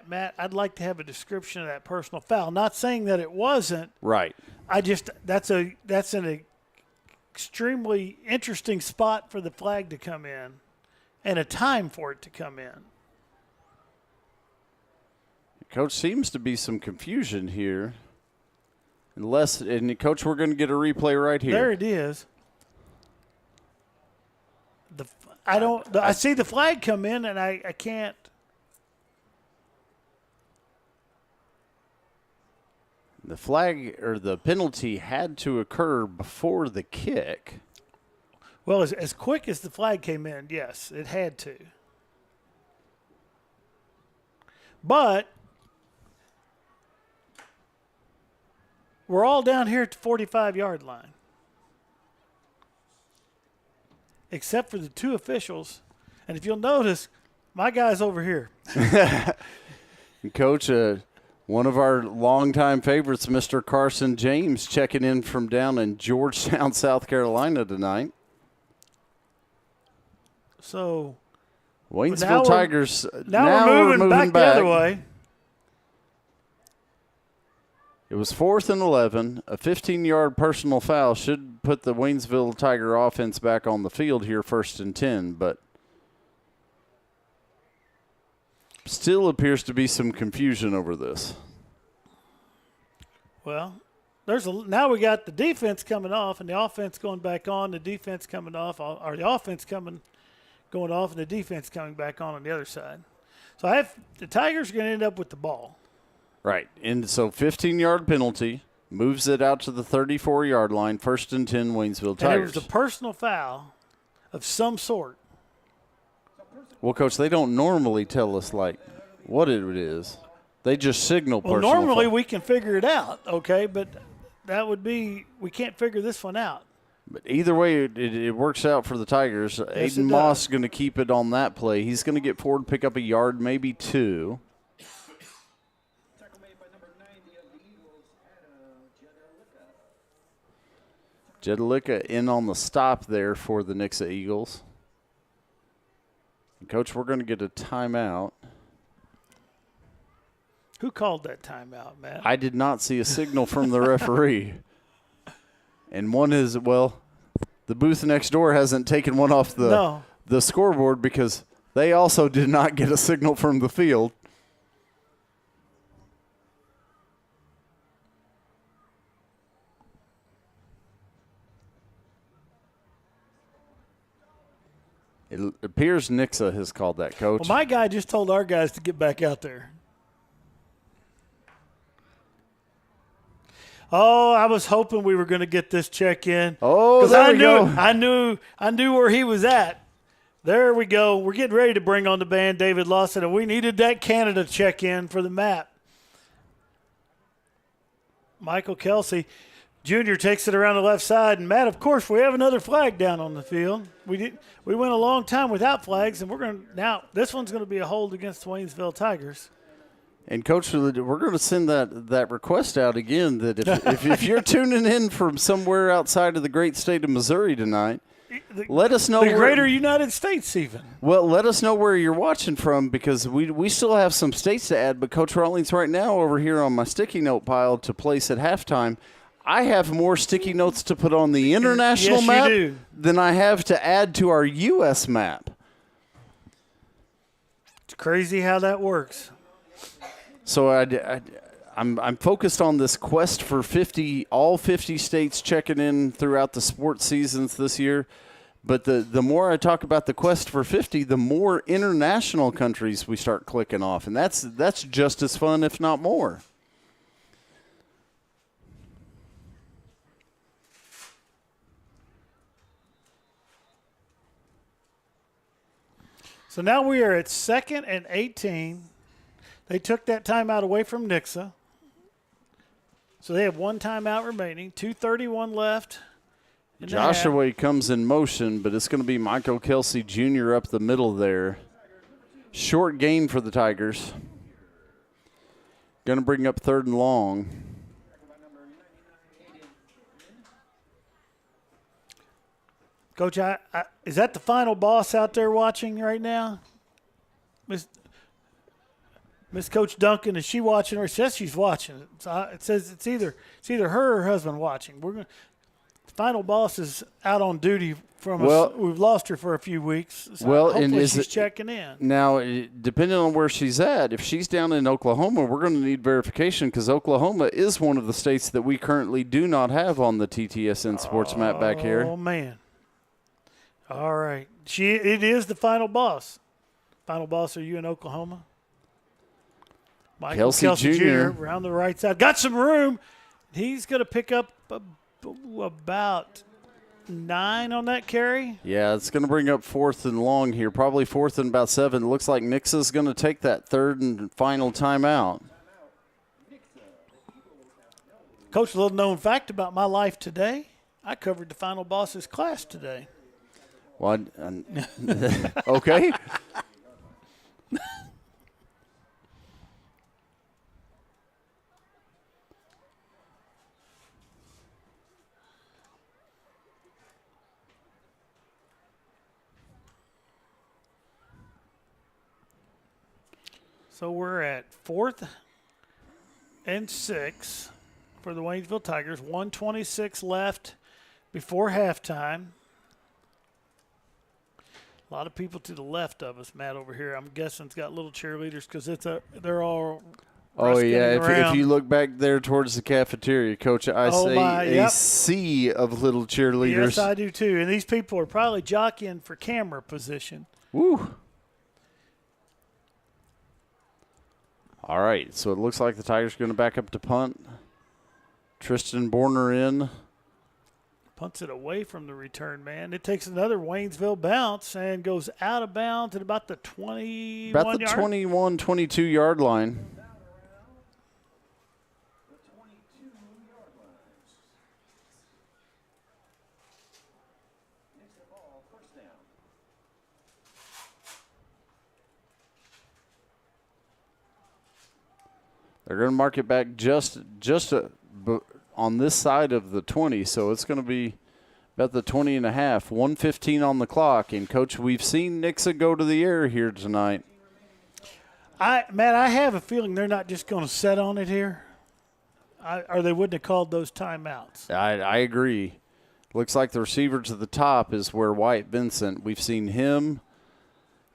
S2: Matt, I'd like to have a description of that personal foul. Not saying that it wasn't.
S3: Right.
S2: That's an extremely interesting spot for the flag to come in and a time for it to come in.
S3: Coach, seems to be some confusion here. Coach, we're going to get a replay right here.
S2: There it is. I see the flag come in and I can't.
S3: The flag or the penalty had to occur before the kick.
S2: Well, as quick as the flag came in, yes, it had to. But we're all down here at the 45-yard line. Except for the two officials. And if you'll notice, my guy's over here.
S3: Coach, one of our longtime favorites, Mr. Carson James, checking in from down in Georgetown, South Carolina tonight.
S2: So
S3: Waynesville Tigers
S2: now we're moving back the other way.
S3: It was 4th and 11. A 15-yard personal foul should put the Waynesville Tiger offense back on the field here, 1st and 10, but still appears to be some confusion over this.
S2: Well, now we got the defense coming off and the offense going back on, the defense coming off, or the offense going off and the defense coming back on the other side. So the Tigers are going to end up with the ball.
S3: Right. And so 15-yard penalty moves it out to the 34-yard line, 1st and 10 Waynesville Tigers.
S2: And it was a personal foul of some sort.
S3: Well, Coach, they don't normally tell us, what it is. They just signal personal foul.
S2: Normally we can figure it out, okay, but that would be – we can't figure this one out.
S3: But either way, it works out for the Tigers.
S2: Yes,
S3: Aiden Moss is going to keep it on that play. He's going to get forward, pick up a yard, maybe 2. Jedalika in on the stop there for the Nixa Eagles. And Coach, we're going to get a timeout.
S2: Who called that timeout, Matt?
S3: I did not see a signal from the referee. And the the booth next door hasn't taken one off the scoreboard because they also did not get a signal from the field. It appears Nixa has called that, Coach.
S2: Well, my guy just told our guys to get back out there. Oh, I was hoping we were going to get this check in.
S3: Oh, there we go.
S2: I knew where he was at. There we go. We're getting ready to bring on the band, David Lawson, and we needed that Canada check in for the map. Michael Kelsey Jr. takes it around the left side, and Matt, of course, we have another flag down on the field. We went a long time without flags, and now this one's going to be a hold against the Waynesville Tigers.
S3: And, Coach, we're going to send that request out again that if you're tuning in from somewhere outside of the great state of Missouri tonight, let us know.
S2: The greater United States even.
S3: Well, let us know where you're watching from because we still have some states to add. But, Coach Rawlings, right now over here on my sticky note pile to place at halftime, I have more sticky notes to put on the international map than I have to add to our U.S. map.
S2: It's crazy how that works.
S3: So I'm focused on this quest for 50, all 50 states checking in throughout the sports seasons this year. But the more I talk about the quest for 50, the more international countries we start clicking off. And that's just as fun, if not more.
S2: So now we are at 2nd and 18. They took that timeout away from Nixa. So they have one timeout remaining, 2:31 left.
S3: Joshua comes in motion, but it's going to be Michael Kelsey Jr. up the middle there. Short gain for the Tigers. Going to bring up 3rd and long.
S2: Coach, is that the final boss out there watching right now? Miss Coach Duncan, is she watching or says she's watching? It says it's either her or her husband watching. The final boss is out on duty from us. We've lost her for a few weeks. So hopefully she's checking in.
S3: Now, depending on where she's at, if she's down in Oklahoma, we're going to need verification because Oklahoma is one of the states that we currently do not have on the TTSN sports map back here.
S2: Oh, man. All right. It is the final boss. Final boss, are you in Oklahoma? Michael Kelsey Jr. around the right side. Got some room. He's going to pick up about 9 on that carry.
S3: Yeah, it's going to bring up 4th and long here, probably 4th and about 7. It looks like Nixa's going to take that 3rd and final timeout.
S2: Coach, a little known fact about my life today, I covered the final boss's class today.
S3: Well, okay.
S2: So we're at 4th and 6 for the Waynesville Tigers. 1:26 left before halftime. A lot of people to the left of us, Matt, over here. I'm guessing it's got little cheerleaders because they're all.
S3: Oh, yeah. If you look back there towards the cafeteria, Coach, I see a sea of little cheerleaders.
S2: Yes, I do too. And these people are probably jockeying for camera position.
S3: Woo. All right, so it looks like the Tigers are going to back up to punt. Tristan Borner in.
S2: Punts it away from the return man. It takes another Waynesville bounce and goes out of bounds at about the 21
S3: about the 21, 22-yard line. They're going to mark it back just on this side of the 20, so it's going to be about the 20 and a half. 1:15 on the clock, and, Coach, we've seen Nixa go to the air here tonight.
S2: Matt, I have a feeling they're not just going to set on it here, or they wouldn't have called those timeouts.
S3: I agree. Looks like the receiver to the top is where Wyatt Vincent. We've seen him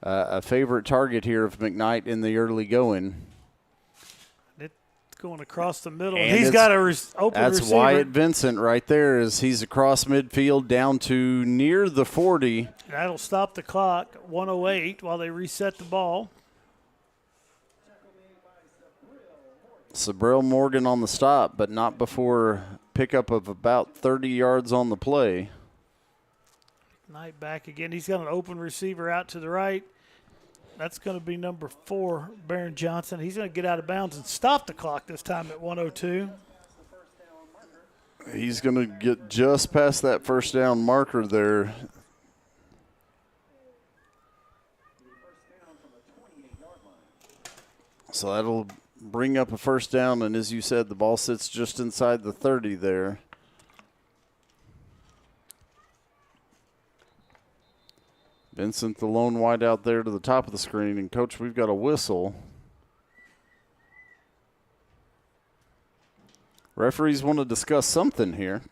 S3: a favorite target here of McKnight in the early going.
S2: It's going across the middle.
S3: And
S2: he's got a open
S3: that's
S2: receiver.
S3: Wyatt Vincent right there as he's across midfield down to near the 40.
S2: That'll stop the clock, 1:08, while they reset the ball.
S3: Sabril Morgan on the stop, but not before pickup of about 30 yards on the play.
S2: Knight back again. He's got an open receiver out to the right. That's going to be number 4, Barron Johnson. He's going to get out of bounds and stop the clock this time at 1:02.
S3: He's going to get just past that first down marker there. So that'll bring up a first down, and as you said, the ball sits just inside the 30 there. Vincent, the lone wide out there to the top of the screen, and Coach, we've got a whistle. Referees want to discuss something here.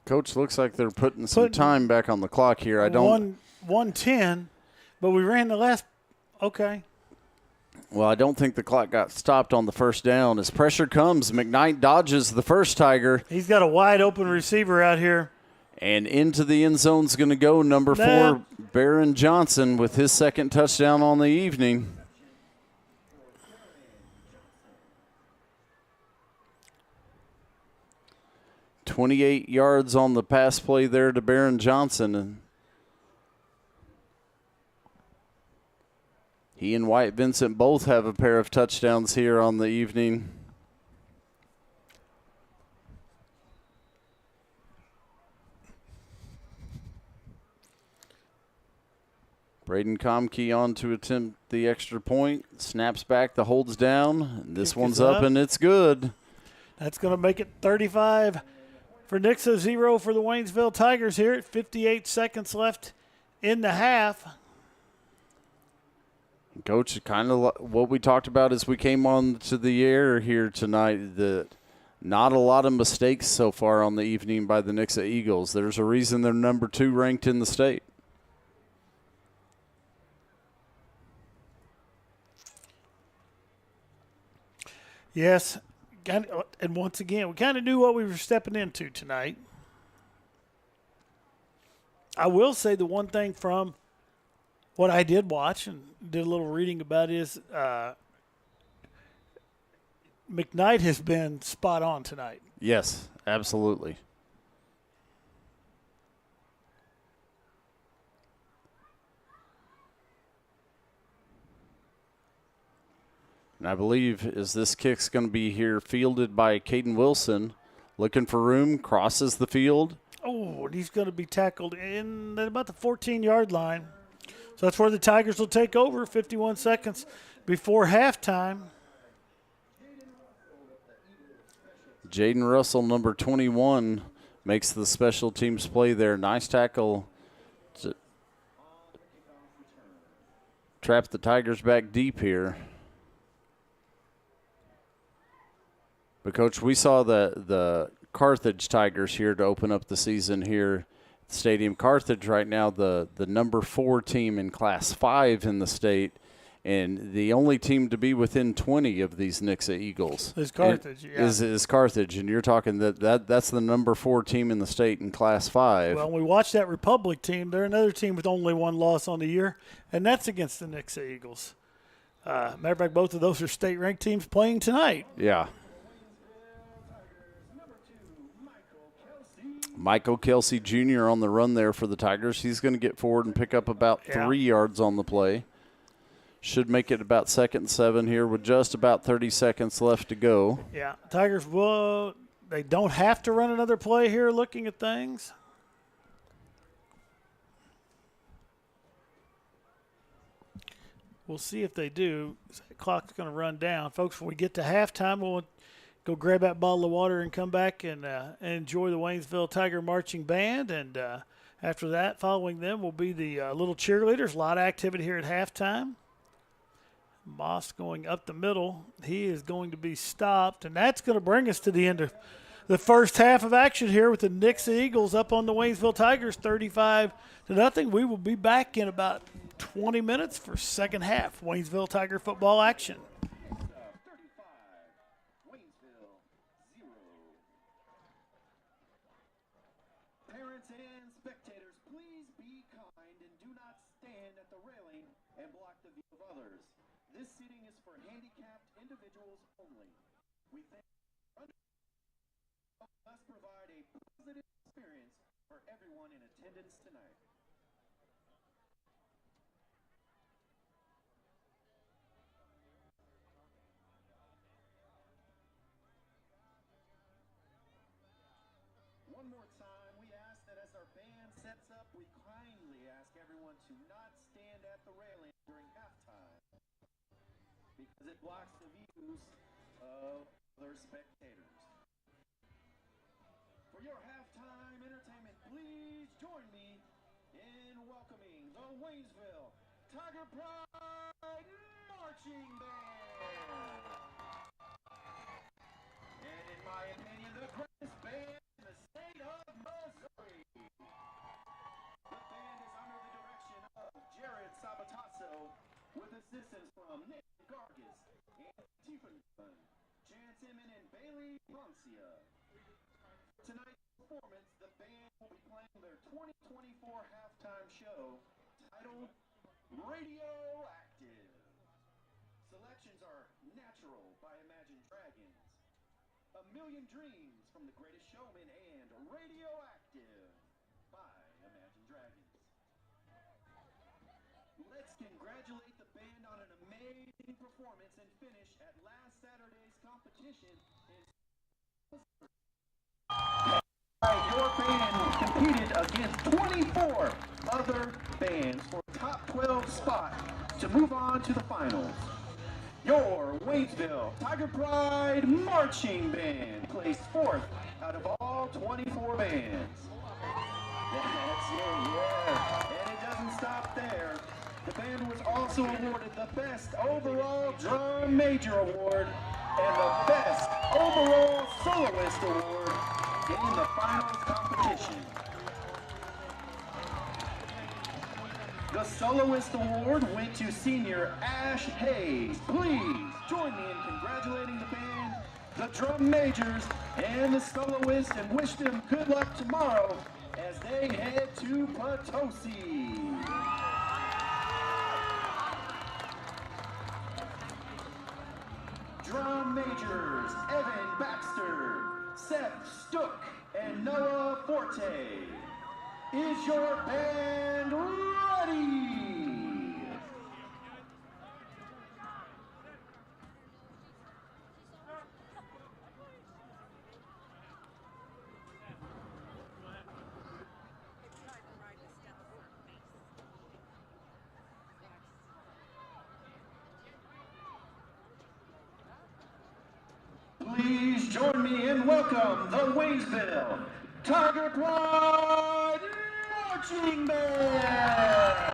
S3: Coach, looks like they're putting some time back on the clock here. I don't
S2: 1:10, but we ran the last. Okay.
S3: Well, I don't think the clock got stopped on the first down. As pressure comes, McKnight dodges the first Tiger.
S2: He's got a wide open receiver out here.
S3: And into the end zone's going to go number 4, Barron Johnson, with his second touchdown on the evening. "28 yards on the pass play there to Barron Johnson. And he and Wyatt Vincent both have a pair of touchdowns here on the evening. Braden Comkey on to attempt the extra point. Snaps back, the holds down. This one's up, and it's good.
S2: That's going to make it 35 for Nixa, 0 for the Waynesville Tigers here at 58 seconds left in the half.
S3: Coach, kind of what we talked about as we came on to the air here tonight, that not a lot of mistakes so far on the evening by the Nixa Eagles. There's a reason they're number 2 ranked in the state.
S2: Yes, and once again, we kind of knew what we were stepping into tonight. I will say the one thing from what I did watch and did a little reading about is McKnight has been spot on tonight.
S3: Yes, absolutely. And I believe as this kick's going to be here fielded by Caden Wilson, looking for room, crosses the field.
S2: Oh, and he's going to be tackled in at about the 14-yard line. So that's where the Tigers will take over, 51 seconds before halftime.
S3: Jaden Russell, number 21, makes the special teams play there. Nice tackle to trap the Tigers back deep here. But, Coach, we saw the Carthage Tigers here to open up the season here at the stadium. Carthage right now the number 4 team in Class 5 in the state, and the only team to be within 20 of these Nixa Eagles.
S2: Is Carthage, yeah.
S3: Is Carthage, and you're talking that's the number 4 team in the state in Class 5.
S2: Well, we watched that Republic team. They're another team with only 1 loss on the year, and that's against the Nixa Eagles. Matter of fact, both of those are state-ranked teams playing tonight.
S3: Yeah. Michael Kelsey Jr. on the run there for the Tigers. He's going to get forward and pick up about 3 yards on the play. Should make it about 2nd and 7 here with just about 30 seconds left to go.
S2: Yeah, Tigers they don't have to run another play here looking at things. We'll see if they do. The clock's going to run down. Folks, when we get to halftime, we'll go grab that bottle of water and come back and enjoy the Waynesville Tiger Marching Band. And after that, following them will be the little cheerleaders. A lot of activity here at halftime. Moss going up the middle. He is going to be stopped, and that's going to bring us to the end of the first half of action here with the Nixa Eagles up on the Waynesville Tigers 35-0. We will be back in about 20 minutes for second half Waynesville Tiger football action.
S1: 35, Waynesville 0. Parents and spectators, please be kind and do not stand at the railing and block the view of others. This seating is for handicapped individuals only. We thank must provide a positive experience for everyone in attendance tonight. One more time, we ask that as our band sets up, we kindly ask everyone to not stand at the railing during halftime because it blocks the views of other spectators. For your halftime entertainment, please join me in welcoming the Waynesville Tiger Pride Marching Band. And in my opinion, the greatest band in the state of Missouri. The band is under the direction of Jared Sabatasso with assistance from Nick Gargis and Stephen Chance Inman and Bailey Broncia. Tonight's performance, the band will be playing their 2024 halftime show titled Radioactive. Selections are Natural by Imagine Dragons, A Million Dreams from The Greatest Showman, and Radioactive by Imagine Dragons. Let's congratulate the band on an amazing performance and finish at last Saturday's competition in your band competed against 24 other bands for top 12 spot to move on to the finals. Your Waynesville Tiger Pride Marching Band placed fourth out of all 24 bands. That's it, yeah. And it doesn't stop there. The band was also awarded the Best Overall Drum Major Award and the Best Overall Soloist Award in the finals competition. The Soloist Award went to senior Ash Hayes. Please join me in congratulating the band, the drum majors, and the soloist, and wish them good luck tomorrow as they head to Potosi. Drum majors, Evan Baxter, Seth Stook, and Noah Forte. Is your band ready? Please join me in welcome the Waynesville Tiger Pride Marching Band.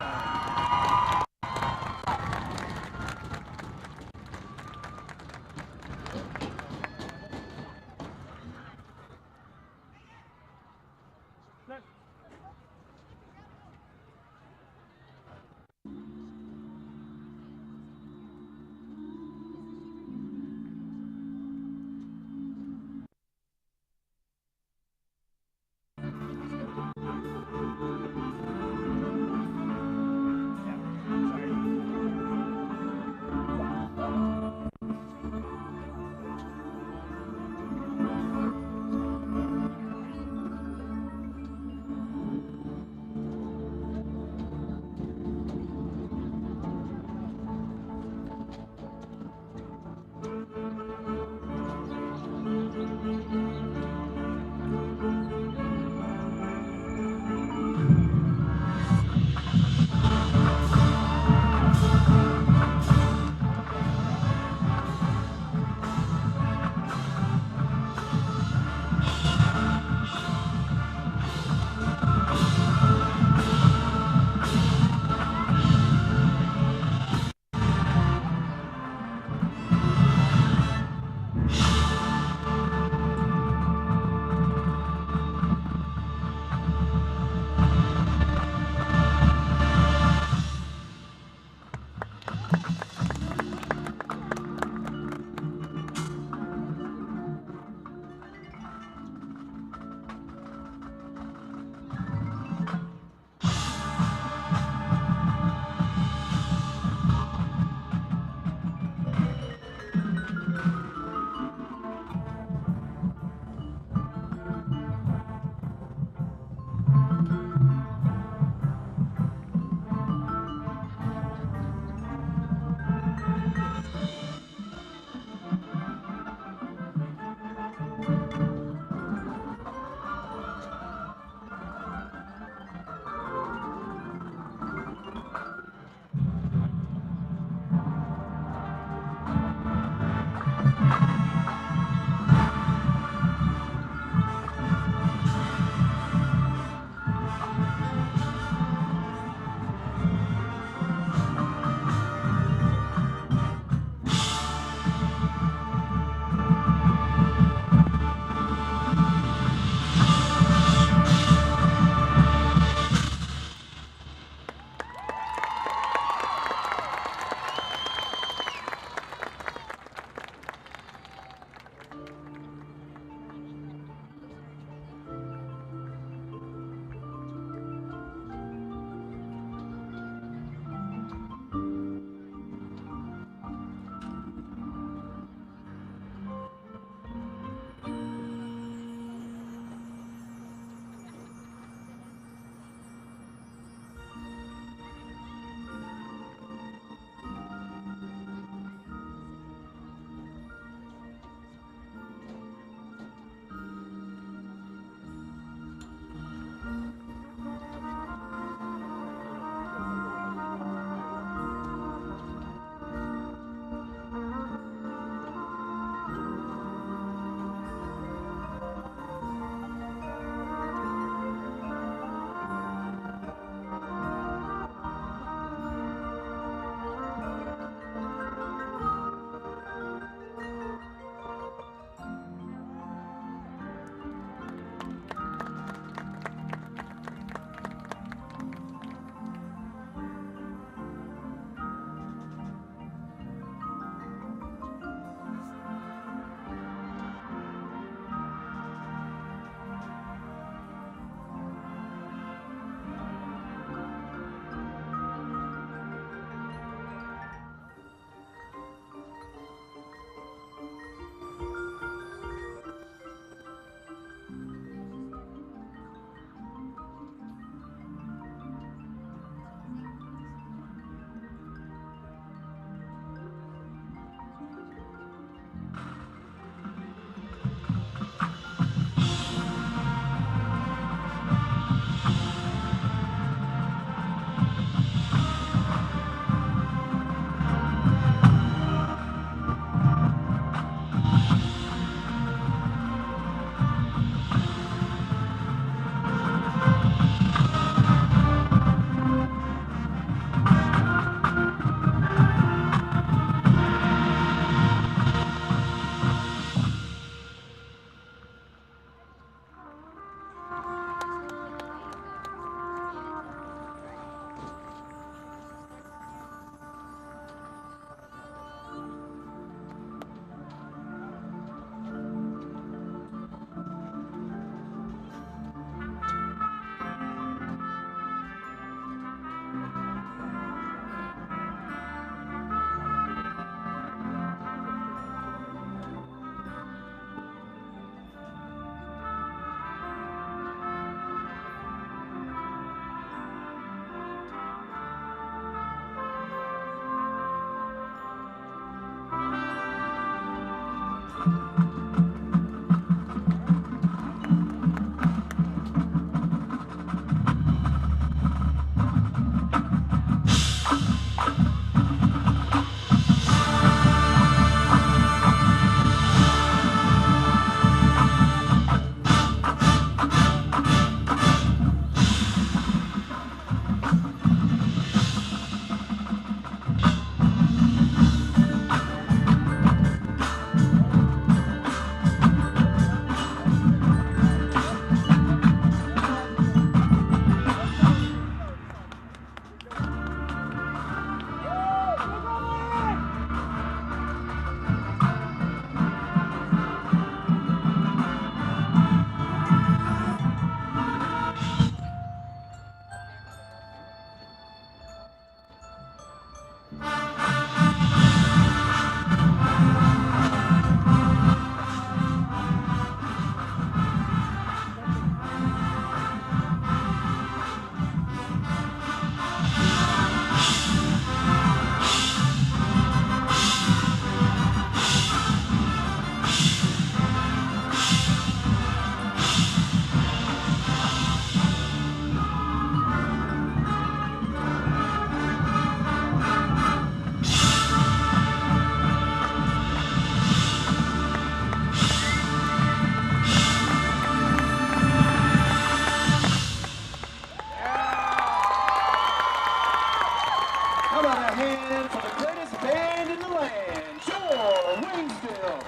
S1: How about a hand for the greatest band in the land, your Waynesville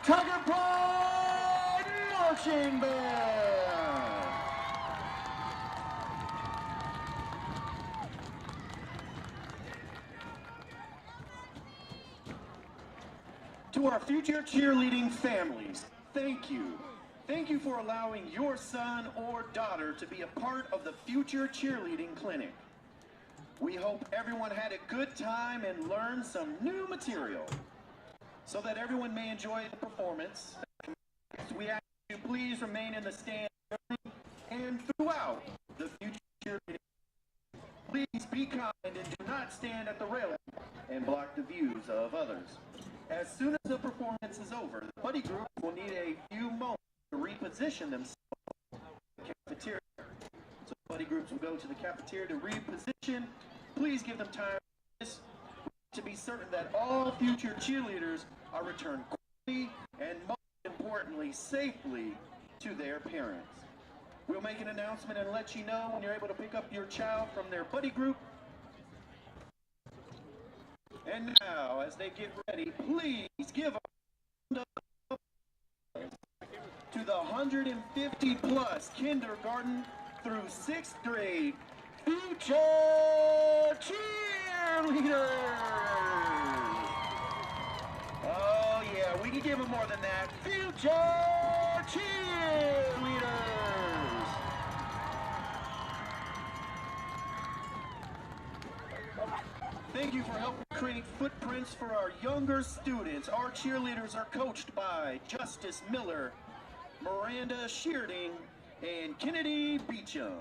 S1: Tiger Pride Marching Band. To our future cheerleading families, thank you. Thank you for allowing your son or daughter to be a part of the Future Cheerleading Clinic. We hope everyone had a good time and learned some new material. So that everyone may enjoy the performance, we ask you please remain in the stand and throughout the Future Cheerleading. Please be kind and do not stand at the railing and block the views of others. As soon as the performance is over, the buddy group will need a few moments to reposition themselves in the cafeteria. So buddy groups will go to the cafeteria to reposition. Please give them time to be certain that all future cheerleaders are returned quickly and, most importantly, safely to their parents. We'll make an announcement and let you know when you're able to pick up your child from their buddy group. And now, as they get ready, please give a round of applause to the 150 plus kindergarten through 6th grade future cheerleaders. Oh yeah, we can give them more than that. Future cheerleaders. Thank you for helping create footprints for our younger students. Our cheerleaders are coached by Justice Miller, Miranda Shearding, and Kennedy Beecham.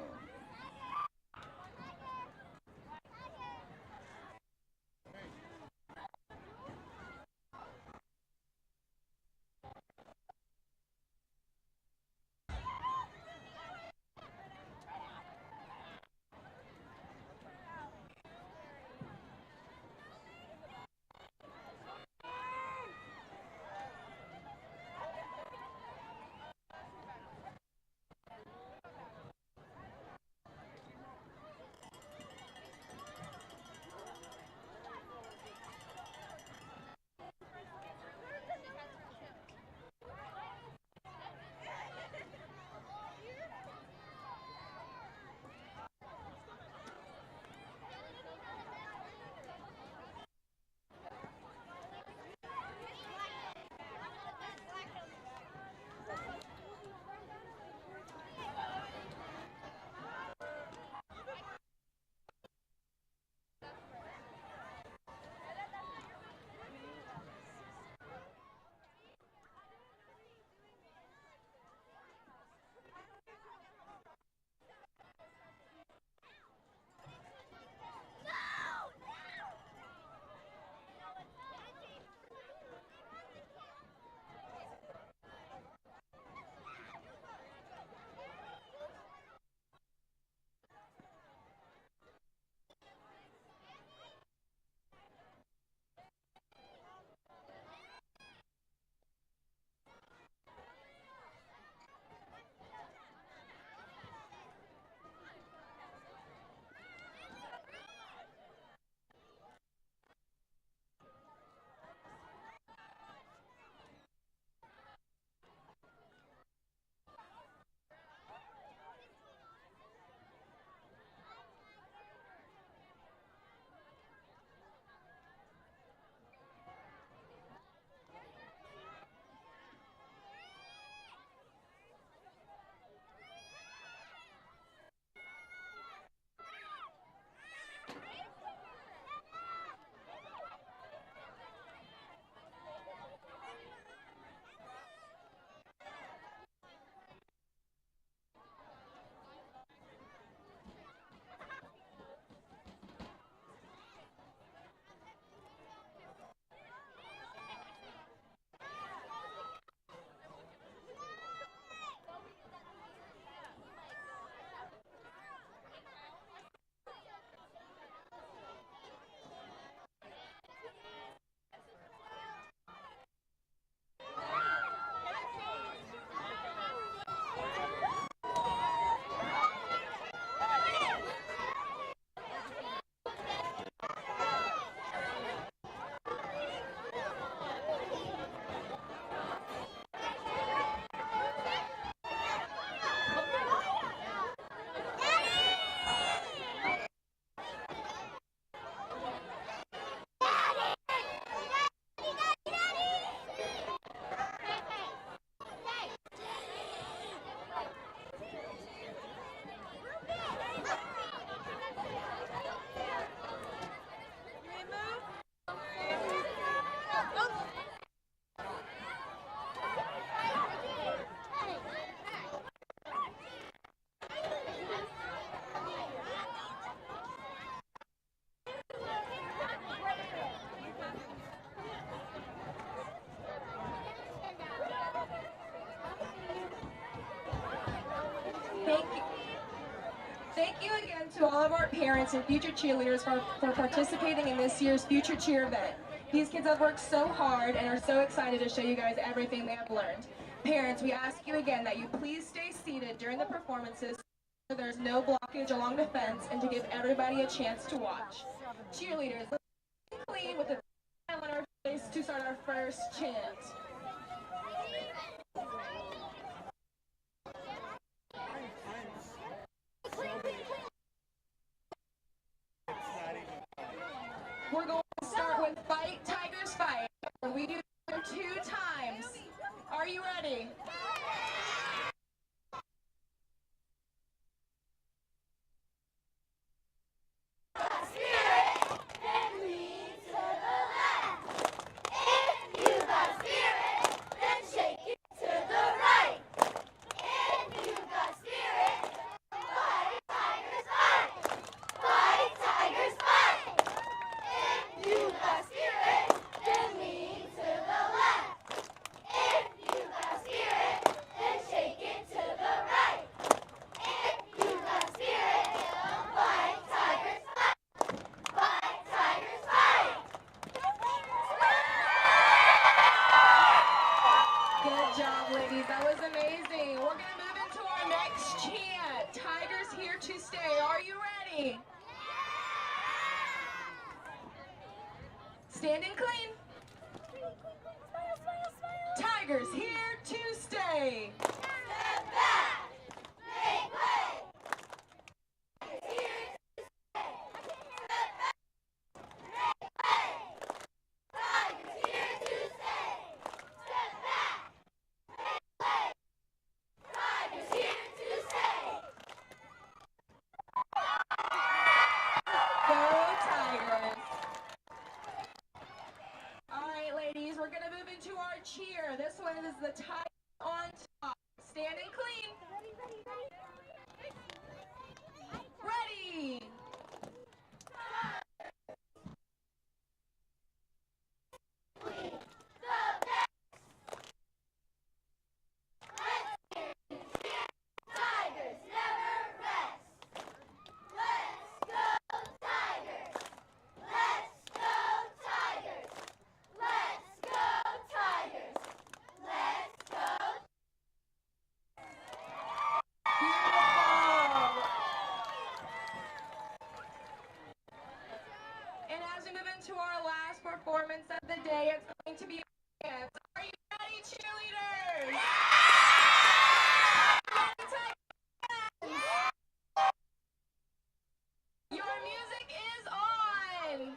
S4: to all of our parents and future cheerleaders for participating in this year's Future Cheer event. These kids have worked so hard and are so excited to show you guys everything they have learned. Parents, we ask you again that you please stay seated during the performances so there's no blockage along the fence and to give everybody a chance to watch. Cheerleaders, let's be clean with a smile on our face to start our first chant. We're going to start with Fight, Tigers, Fight. We do it 2 times. Are you ready? Good job, ladies. That was amazing. We're going to move into our next chant. Tigers here to stay. Are you ready? Standing clean. Tigers here to stay. Step back. Make way. Tigers here to stay. Step back. Make way. Tigers here to stay. Step back. Tigers here to stay. Go Tigers. All right, ladies, we're going to move into our cheer. This one is the Tigers on top. Standing clean. Ready. Tigers never rest. Let's go Tigers. Let's go Tigers. Let's go Tigers. Let's go. Beautiful. And as we move into our last performance of the day, it's going to be a dance. Are you ready, cheerleaders? Your music is on!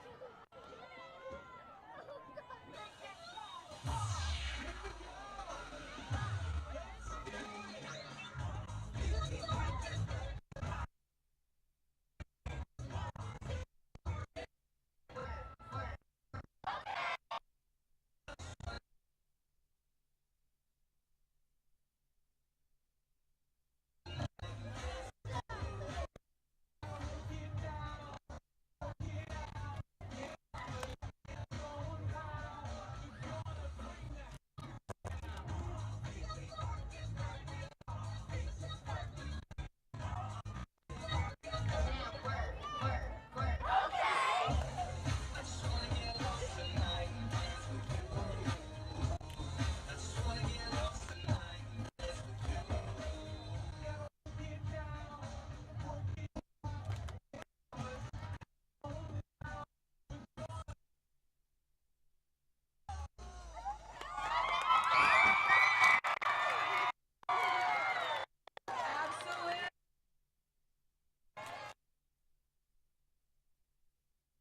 S4: Absolutely.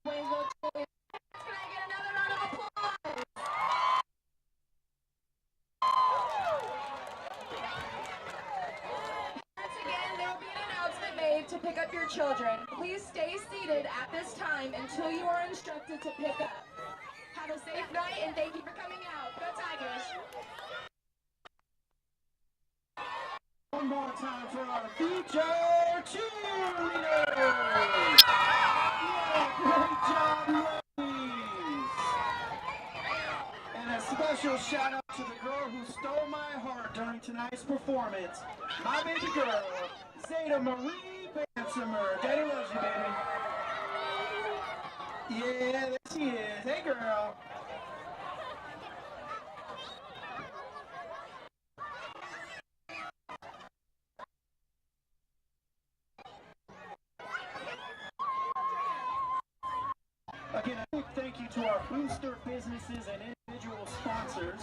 S4: Waynesville cheerleaders. Can I get another round of applause? Once again, there will be an announcement made to pick up your children. Please stay seated at this time until you are instructed to pick up. Have a safe night and thank you for coming out. Go Tigers!
S1: One more time for our feature cheerleaders. Yeah, great job, ladies. And a special shout out to the girl who stole my heart during tonight's performance, my baby girl, Zeta Marie Vance. handsomer. Daddy loves you, baby. Yeah, there she is. Hey, girl. Again, a big thank you to our booster businesses and individual sponsors.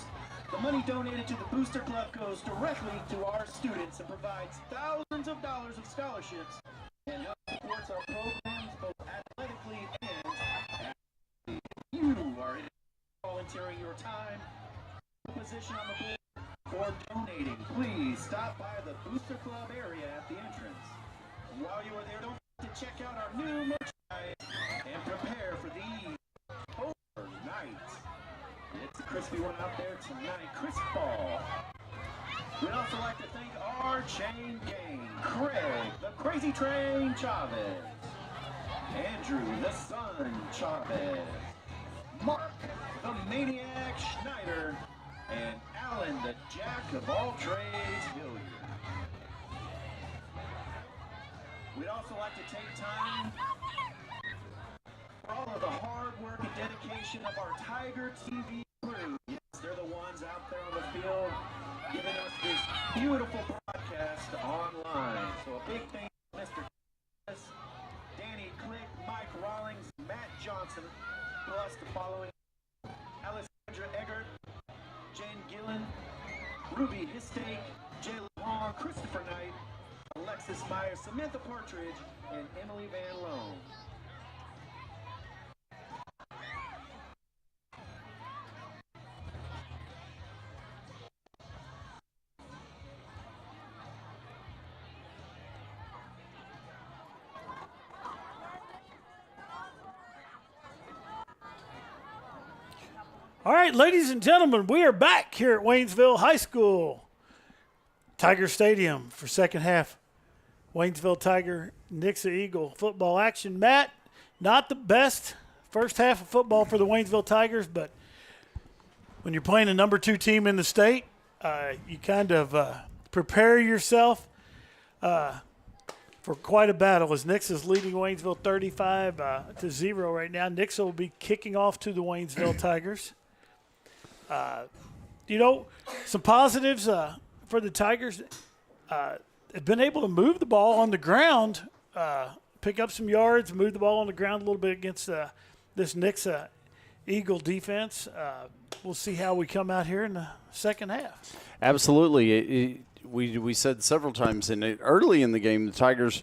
S1: The money donated to the Booster Club goes directly to our students and provides thousands of dollars of scholarships and helps supports our programs both athletically and academically. You are volunteering your time, position on the board, or donating. Please stop by the Booster Club area at the entrance. While you are there, don't forget to check out our new merchandise and prepare for the overnight. It's a crispy one out there tonight. Crisp ball. We'd also like to thank our chain gang, Craig, the Crazy Train Chavez, Andrew, the Son Chavez, Mark, the Maniac Schneider, and Alan, the Jack of all trades Hilliard. We'd also like to take time for all of the hard work and dedication of our TigerTV crew. Yes, they're the ones out there on the field giving us this beautiful broadcast online. So a big thank you to Mr. Chris, Danny Click, Mike Rawlings, Matt Johnson, plus the following: Alessandra Eggert, Jane Gillen, Ruby Histake, Jay Long, Christopher Knight, Alexis Meyer, Samantha Partridge, and Emily Van Loan.
S2: All right, ladies and gentlemen, we are back here at Waynesville High School, Tiger Stadium for second half. Waynesville Tiger, Nixa Eagle football action. Matt, not the best first half of football for the Waynesville Tigers, but when you're playing a number 2 team in the state, you kind of prepare yourself for quite a battle, as Nixa's leading Waynesville 35-0 right now. Nixa will be kicking off to the Waynesville Tigers. Some positives for the Tigers. They've been able to move the ball on the ground, pick up some yards, move the ball on the ground a little bit against this Nixa Eagle defense. We'll see how we come out here in the second half.
S3: Absolutely. We said several times early in the game, the Tigers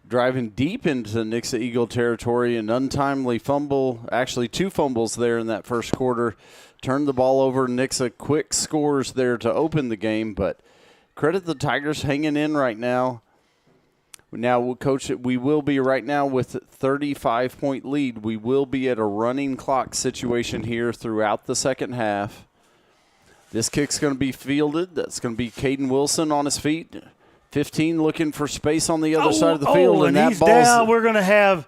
S3: driving deep into the Nixa Eagle territory, an untimely fumble, actually 2 fumbles there in that first quarter, turned the ball over. Nixa quick scores there to open the game, but credit the Tigers hanging in right now. Now, Coach, we will be right now with a 35-point lead. We will be at a running clock situation here throughout the second half. This kick's going to be fielded. That's going to be Caden Wilson on his feet. 15 looking for space on the other side of the field,
S2: and
S3: that
S2: he's
S3: ball's
S2: down. We're going to have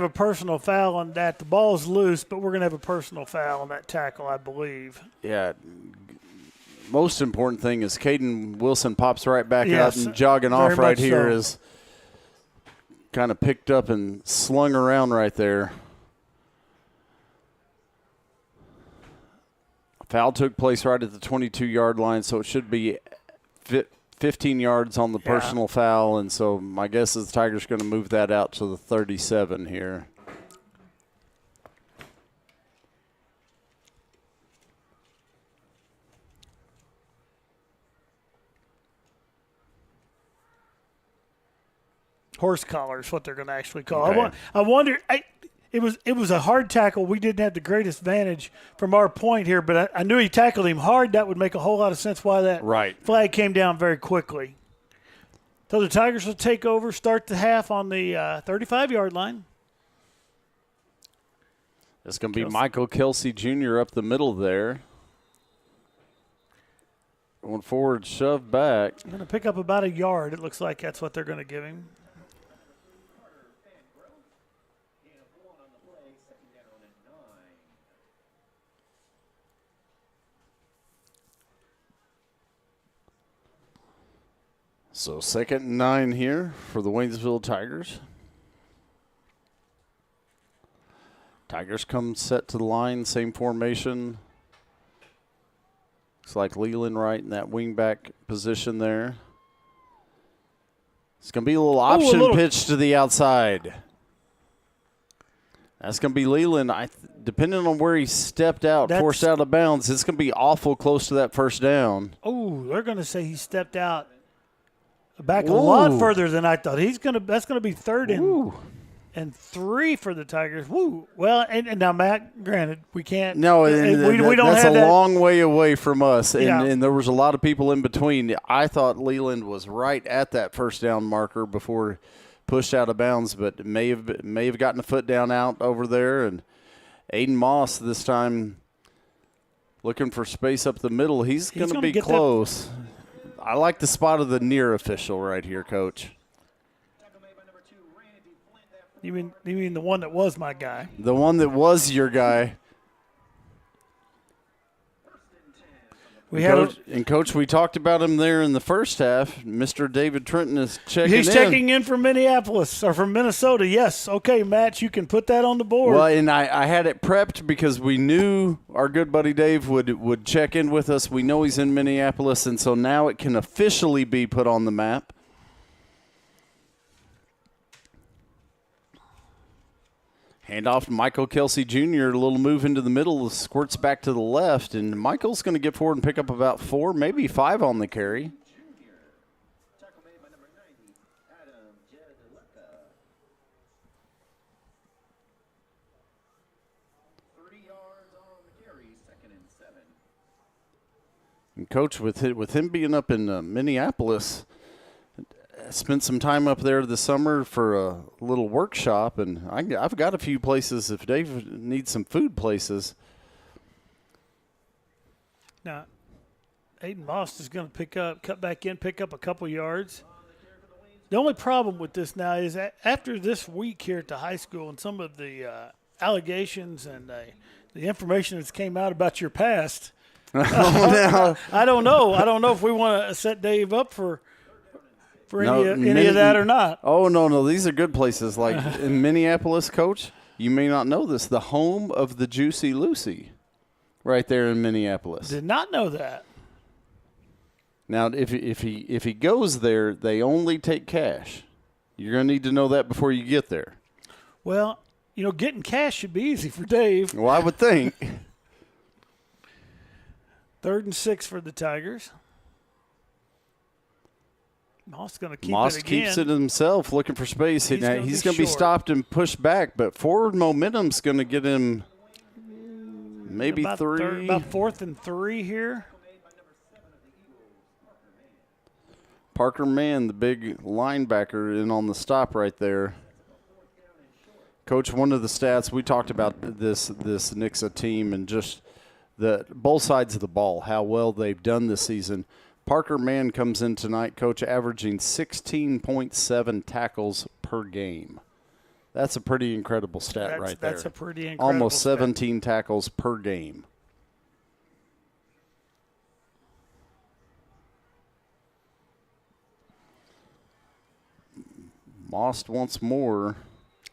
S2: a personal foul on that. The ball's loose, but we're going to have a personal foul on that tackle, I believe.
S3: Yeah. Most important thing is Caden Wilson pops right back out and jogging off right here is kind of picked up and slung around right there. Foul took place right at the 22-yard line, so it should be 15 yards on the personal foul, and so my guess is the Tigers going to move that out to the 37 here.
S2: Horse collar is what they're going to actually call.
S3: Okay.
S2: I wonder. It was a hard tackle. We didn't have the greatest vantage from our point here, but I knew he tackled him hard. That would make a whole lot of sense why that flag came down very quickly. So the Tigers will take over, start the half on the 35-yard line.
S3: It's going to be Michael Kelsey Jr. up the middle there. Going forward, shove back.
S2: I'm going to pick up about a yard. It looks like that's what they're going to give him.
S3: So 2nd and 9 here for the Waynesville Tigers. Tigers come set to the line, same formation. Looks like Leland right in that wingback position there. It's going to be a little option pitch to the outside. That's going to be Leland. Depending on where he stepped out, forced out of bounds, it's going to be awful close to that first down.
S2: Oh, they're going to say he stepped out back a lot further than I thought. That's going to be 3rd and 3 for the Tigers. Woo. Well, and now, Matt, granted, we can't.
S3: No,
S2: we don't
S3: that's
S2: have that.
S3: a long way away from us,
S2: Yeah.
S3: and there was a lot of people in between. I thought Leland was right at that first down marker before pushed out of bounds, but may have gotten a foot down out over there. And Aiden Moss this time looking for space up the middle. He's going to be close. I like the spot of the near official right here, Coach.
S2: You mean the one that was my guy?
S3: The one that was your guy. Coach, we talked about him there in the first half. Mr. David Trenton is checking in.
S2: He's checking in from Minneapolis or from Minnesota. Yes. Okay, Matt, you can put that on the board.
S3: Well, and I had it prepped because we knew our good buddy Dave would check in with us. We know he's in Minneapolis, and so now it can officially be put on the map. Handoff to Michael Kelsey Jr., a little move into the middle, squirts back to the left, and Michael's going to get forward and pick up about 4, maybe 5 on the carry. And Coach, with him being up in Minneapolis, spent some time up there this summer for a little workshop, and I've got a few places if Dave needs some food places.
S2: Now, Aiden Moss is going to cut back in, pick up a couple yards. The only problem with this now is that after this week here at the high school and some of the allegations and the information that's came out about your past, I don't know. I don't know if we want to set Dave up for any of that or not.
S3: Oh, no. These are good places. Like in Minneapolis, Coach, you may not know this, the home of the Juicy Lucy right there in Minneapolis.
S2: Did not know that.
S3: Now, if he goes there, they only take cash. You're going to need to know that before you get there.
S2: Well, getting cash should be easy for Dave.
S3: Well, I would think.
S2: 3rd and 6 for the Tigers. Moss going to keep
S3: Moss
S2: it again.
S3: keeps it himself, looking for space. He's going to be stopped and pushed back, but forward momentum's going to get him maybe
S2: about
S3: 3.
S2: About 4th and 3 here.
S3: Parker Mann, the big linebacker, in on the stop right there. Coach, one of the stats, we talked about this Nixa team and just both sides of the ball, how well they've done this season. Parker Mann comes in tonight, Coach, averaging 16.7 tackles per game. That's a pretty incredible stat right there.
S2: That's a pretty incredible
S3: Almost
S2: stat.
S3: 17 tackles per game. Moss once more.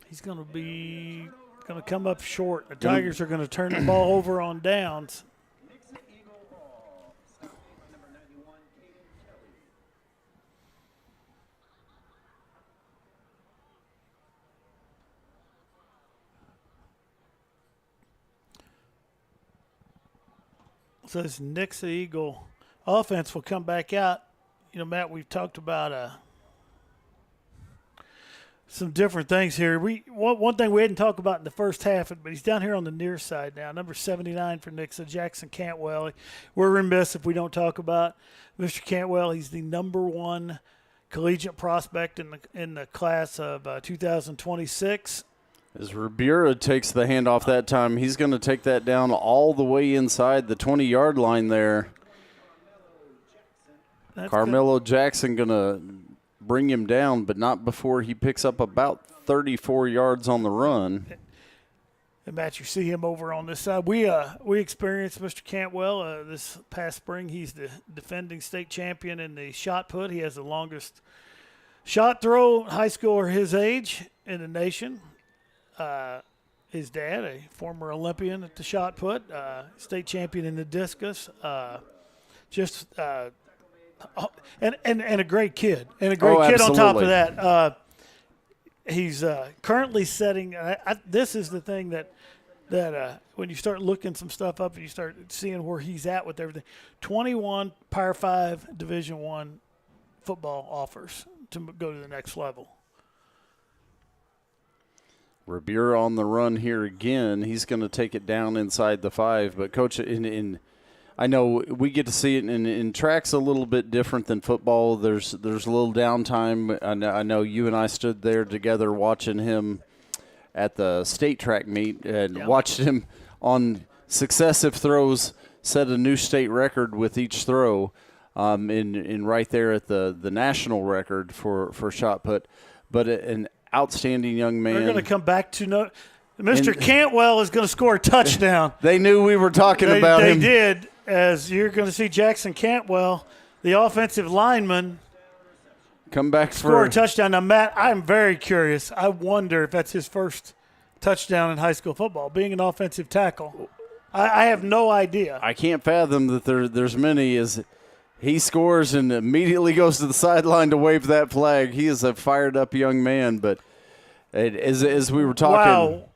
S2: He's going to come up short. The Tigers are going to turn the ball over on downs. So this Nixa Eagle offense will come back out. Matt, we've talked about some different things here. One thing we didn't talk about in the first half, but he's down here on the near side now. Number 79 for Nixa, Jackson Cantwell. We're remiss if we don't talk about Mr. Cantwell. He's the number 1 collegiate prospect in the class of 2026.
S3: As Ribera takes the handoff that time, he's going to take that down all the way inside the 20-yard line there. Carmelo Jackson going to bring him down, but not before he picks up about 34 yards on the run.
S2: And Matt, you see him over on this side. We experienced Mr. Cantwell this past spring. He's the defending state champion in the shot put. He has the longest shot throw high schooler his age in the nation. His dad, a former Olympian at the shot put, state champion in the discus. And a great kid. And a great kid on top of that. He's currently setting this is the thing that when you start looking some stuff up and you start seeing where he's at with everything, 21 Power 5 Division I football offers to go to the next level.
S3: Rabir on the run here again. He's going to take it down inside the 5. But, Coach, I know we get to see it in track's a little bit different than football. There's a little downtime. I know you and I stood there together watching him at the state track meet and watched him on successive throws set a new state record with each throw in right there at the national record for shot put. But an outstanding young man.
S2: They're going to come back to Mr. Cantwell is going to score a touchdown.
S3: They knew we were talking about him.
S2: They did, as you're going to see Jackson Cantwell, the offensive lineman,
S3: come back
S2: score a touchdown. Now, Matt, I'm very curious. I wonder if that's his first touchdown in high school football, being an offensive tackle. I have no idea.
S3: I can't fathom that there's many. As he scores and immediately goes to the sideline to wave that flag. He is a fired-up young man. But as we were talking,
S2: wow.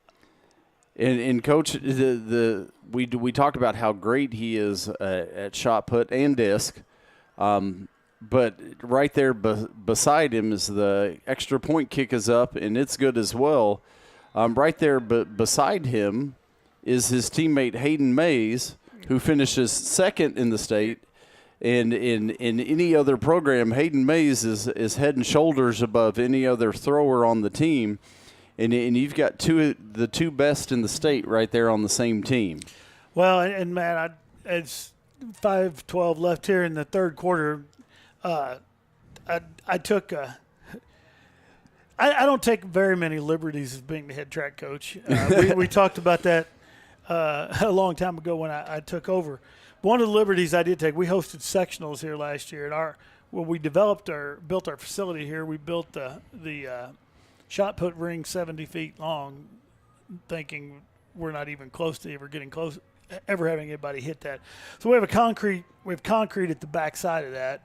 S3: And Coach, we talked about how great he is at shot put and disc. But right there beside him is the extra point kick is up, and it's good as well. Right there beside him is his teammate Hayden Mays, who finishes second in the state. And in any other program, Hayden Mays is head and shoulders above any other thrower on the team. And you've got the two best in the state right there on the same team.
S2: Well, and Matt, it's 5:12 left here in the third quarter. I took I don't take very many liberties as being the head track coach. We talked about that a long time ago when I took over. One of the liberties I did take, we hosted sectionals here last year. And when we built our facility here, we built the shot put ring 70 feet long, thinking we're not even close to ever having anybody hit that. So we have concrete at the back side of that.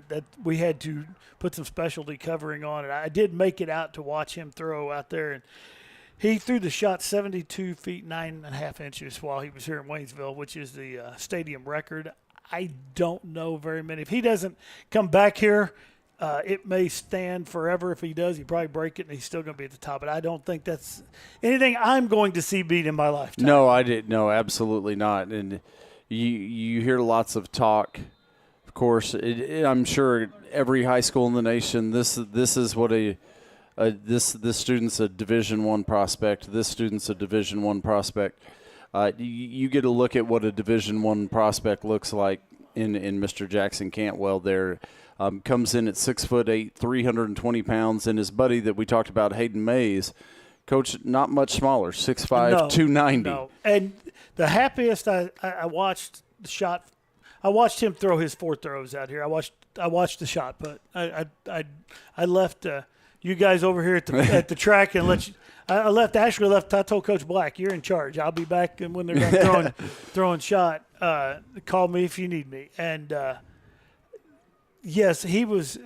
S2: That we had to put some specialty covering on it. I did make it out to watch him throw out there, and he threw the shot 72 feet 9.5 inches while he was here in Waynesville, which is the stadium record. I don't know very many. If he doesn't come back here, it may stand forever. If he does, he'd probably break it, and he's still going to be at the top. But I don't think that's anything I'm going to see beat in my lifetime.
S3: No, I didn't. No, absolutely not. And you hear lots of talk. Of course, I'm sure every high school in the nation, this is what this student's a Division I prospect. This student's a Division I prospect. You get a look at what a Division I prospect looks like in Mr. Jackson Cantwell there. Comes in at 6'8", 320 pounds, and his buddy that we talked about, Hayden Mays, Coach, not much smaller, 6'5", 290.
S2: No, and the happiest I watched the shot. I watched him throw his 4 throws out here. I watched the shot put. I left you guys over here at the track and let you. I told Coach Black, you're in charge. I'll be back when they're done throwing shot. Call me if you need me. And yes, he was.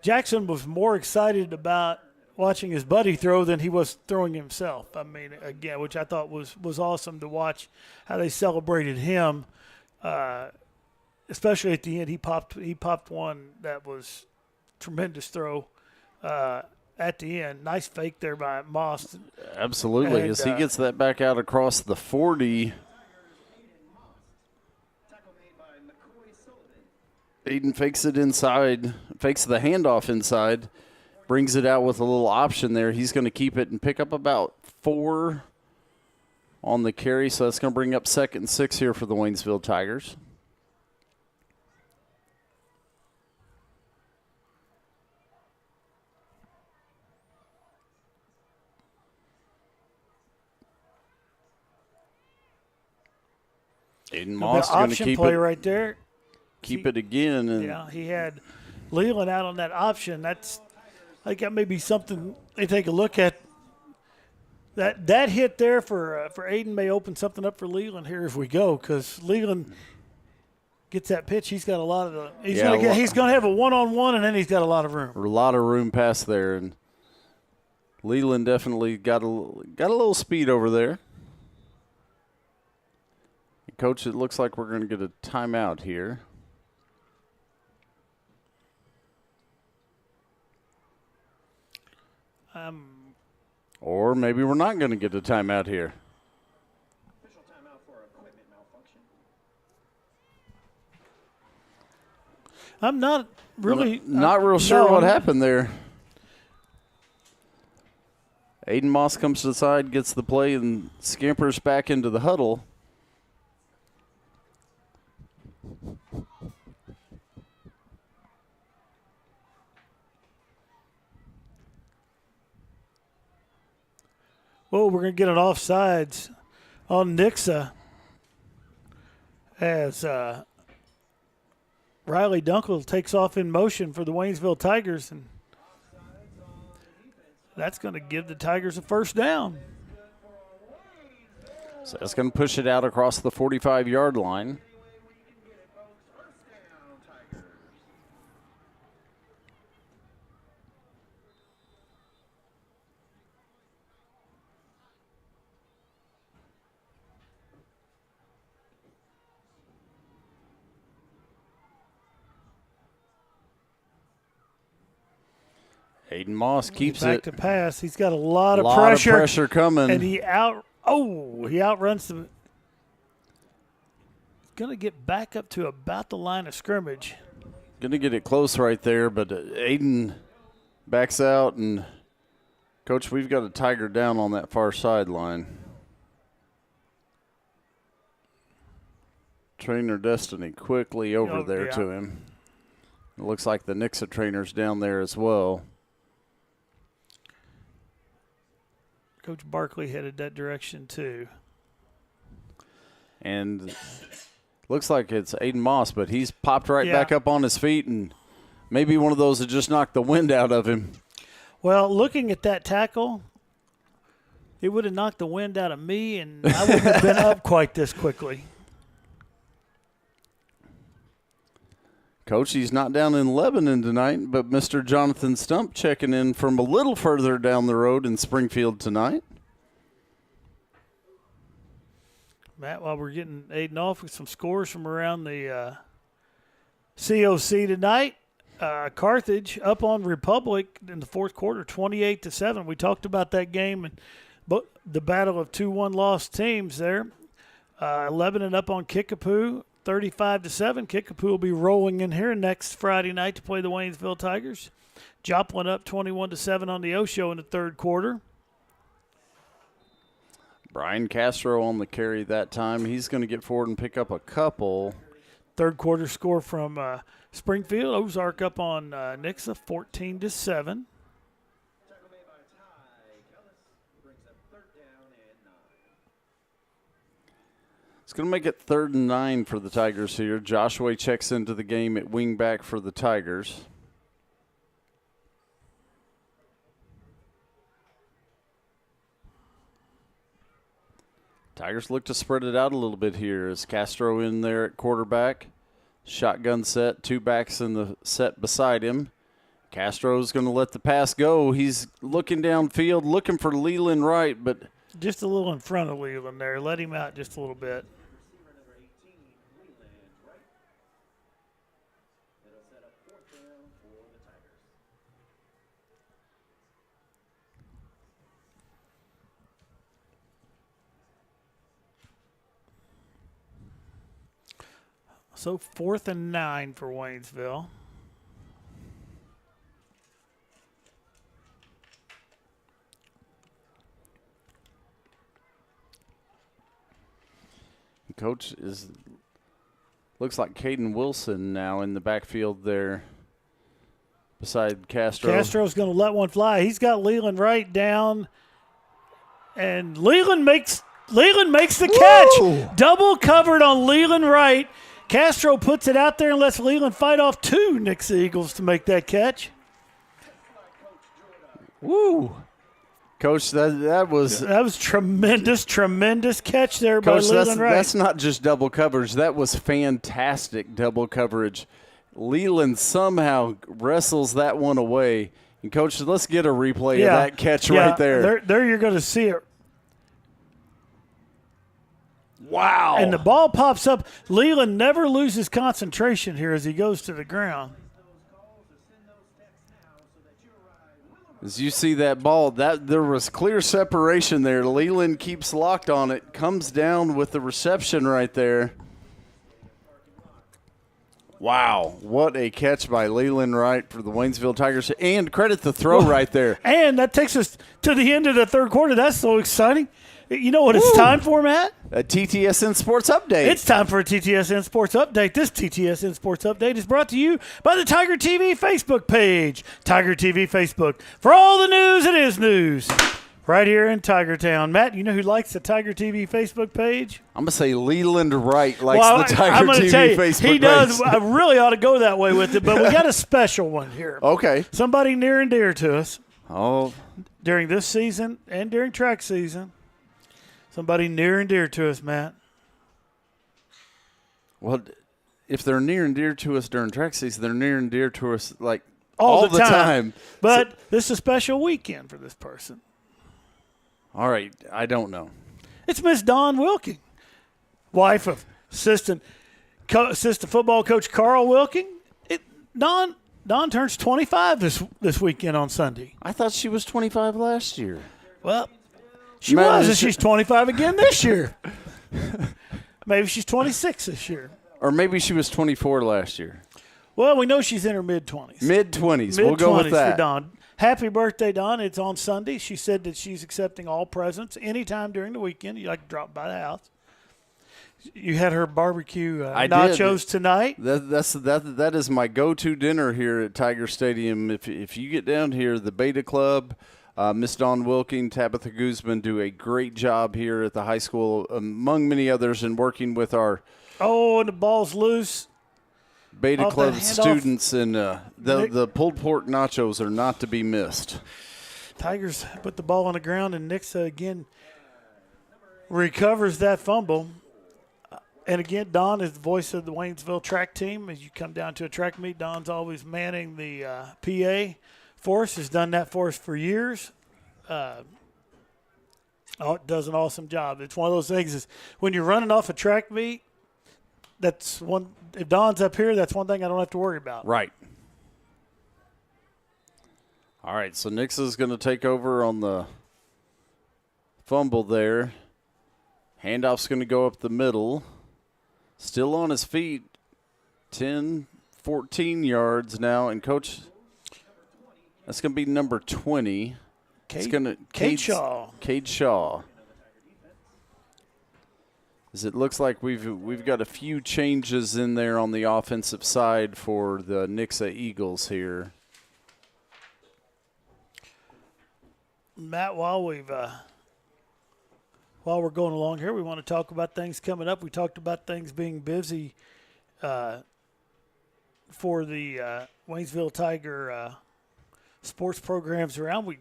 S2: Jackson was more excited about watching his buddy throw than he was throwing himself. I mean, again, which I thought was awesome to watch how they celebrated him. Especially at the end, he popped one that was tremendous throw at the end. Nice fake there by Moss.
S3: Absolutely, as he gets that back out across the 40. Aiden fakes it inside, fakes the handoff inside, brings it out with a little option there. He's going to keep it and pick up about 4 on the carry, so that's going to bring up 2nd and 6 here for the Waynesville Tigers. Aiden Moss is going to keep
S2: play
S3: it
S2: right there.
S3: Keep it again. And
S2: yeah, he had Leland out on that option. I think that may be something they take a look at. That hit there for Aiden may open something up for Leland here if we go, because Leland gets that pitch. He's got a lot of he's going to have a one-on-one, and then he's got a lot of room.
S3: A lot of room past there, and Leland definitely got a little speed over there. Coach, it looks like we're going to get a timeout here. Or maybe we're not going to get a timeout here.
S1: Official timeout for equipment malfunction.
S2: I'm not really
S3: not real sure what happened there. Aiden Moss comes to the side, gets the play, and scampers back into the huddle.
S2: Well, we're going to get an offsides on Nixa as Riley Dunkel takes off in motion for the Waynesville Tigers, and that's going to give the Tigers a first down.
S3: So that's going to push it out across the 45-yard line. Aiden Moss keeps
S2: back
S3: it.
S2: to pass. He's got a lot of
S3: pressure coming.
S2: And he outruns the. He's going to get back up to about the line of scrimmage.
S3: Going to get it close right there, but Aiden backs out, and Coach, we've got a Tiger down on that far sideline. Trainer Destiny quickly over there to him. It looks like the Nixa trainer's down there as well.
S2: Coach Barkley headed that direction too.
S3: And looks like it's Aiden Moss, but he's popped right back up on his feet, and maybe one of those that just knocked the wind out of him.
S2: Well, looking at that tackle, it would have knocked the wind out of me, and I wouldn't have been up quite this quickly.
S3: Coach, he's not down in Lebanon tonight, but Mr. Jonathan Stump checking in from a little further down the road in Springfield tonight.
S2: Matt, while we're getting Aiden off with some scores from around the COC tonight, Carthage up on Republic in the fourth quarter, 28-7. We talked about that game and the battle of 2-1 lost teams there. Lebanon up on Kickapoo, 35-7. Kickapoo will be rolling in here next Friday night to play the Waynesville Tigers. Joplin up 21-7 on the Osho in the third quarter.
S3: Brian Castro on the carry that time. He's going to get forward and pick up a couple.
S2: Third quarter score from Springfield. Ozark up on Nixa, 14-7.
S3: It's going to make it 3rd and 9 for the Tigers here. Joshua checks into the game at wingback for the Tigers. Tigers look to spread it out a little bit here. Is Castro in there at quarterback? Shotgun set, two backs in the set beside him. Castro's going to let the pass go. He's looking downfield, looking for Leland Wright, but
S2: just a little in front of Leland there. Let him out just a little bit. So 4th and 9 for Waynesville.
S3: Coach looks like Caden Wilson now in the backfield there beside Castro.
S2: Castro's going to let one fly. He's got Leland right down, and Leland makes Leland makes the catch. Double covered on Leland right. Castro puts it out there and lets Leland fight off 2 Nixa Eagles to make that catch.
S3: Woo. Coach, that was
S2: tremendous catch there by Leland Wright.
S3: That's not just double coverage. That was fantastic double coverage. Leland somehow wrestles that one away. And, Coach, let's get a replay of that catch right there.
S2: There you're going to see it.
S3: Wow.
S2: And the ball pops up. Leland never loses concentration here as he goes to the ground.
S3: As you see that ball, there was clear separation there. Leland keeps locked on it, comes down with the reception right there. Wow, what a catch by Leland Wright for the Waynesville Tigers. And credit the throw right there.
S2: And that takes us to the end of the third quarter. That's so exciting. You know what it's time for, Matt?
S3: A TTSN Sports Update.
S2: It's time for a TTSN Sports Update. This TTSN Sports Update is brought to you by the TigerTV Facebook page. TigerTV Facebook. For all the news, it is news. Right here in Tigertown. Matt, you know who likes the TigerTV Facebook page?
S3: I'm going to say Leland Wright likes the TigerTV Facebook page.
S2: He does. I really ought to go that way with it, but we got a special one here.
S3: Okay.
S2: Somebody near and dear to us.
S3: Oh.
S2: During this season and during track season. Somebody near and dear to us, Matt.
S3: Well, if they're near and dear to us during track season, they're near and dear to us like
S2: all the time. But
S3: so,
S2: this is a special weekend for this person.
S3: All right, I don't know.
S2: It's Miss Dawn Wilking, wife of assistant football coach Carl Wilking. Dawn turns 25 this weekend on Sunday.
S3: I thought she was 25 last year.
S2: Well, she was, and she's 25 again this year. Maybe she's 26 this year.
S3: Or maybe she was 24 last year.
S2: Well, we know she's in her mid-20s.
S3: Mid-20s. We'll go with that.
S2: For Dawn. Happy birthday, Dawn. It's on Sunday. She said that she's accepting all presents anytime during the weekend. You like to drop by the house. You had her barbecue nachos tonight.
S3: That is my go-to dinner here at Tiger Stadium. If you get down here, the Beta Club, Miss Dawn Wilking, Tabitha Guzman do a great job here at the high school, among many others, in working with our
S2: and the ball's loose.
S3: Beta Club students, and the pulled pork nachos are not to be missed.
S2: Tigers put the ball on the ground, and Nixa again recovers that fumble. And again, Don is the voice of the Waynesville track team. As you come down to a track meet, Don's always manning the PA force. Has done that for us for years. Does an awesome job. It's one of those things is when you're running off a track meet, that's one. If Don's up here, that's one thing I don't have to worry about.
S3: Right. All right, so Nixa's going to take over on the fumble there. Handoff's going to go up the middle. Still on his feet. 10, 14 yards now. And, Coach, that's going to be number 20.
S2: Cade Shaw.
S3: Cade Shaw. As it looks like we've got a few changes in there on the offensive side for the Nixa Eagles here.
S2: Matt, while we're going along here, we want to talk about things coming up. We talked about things being busy for the Waynesville Tiger sports programs around.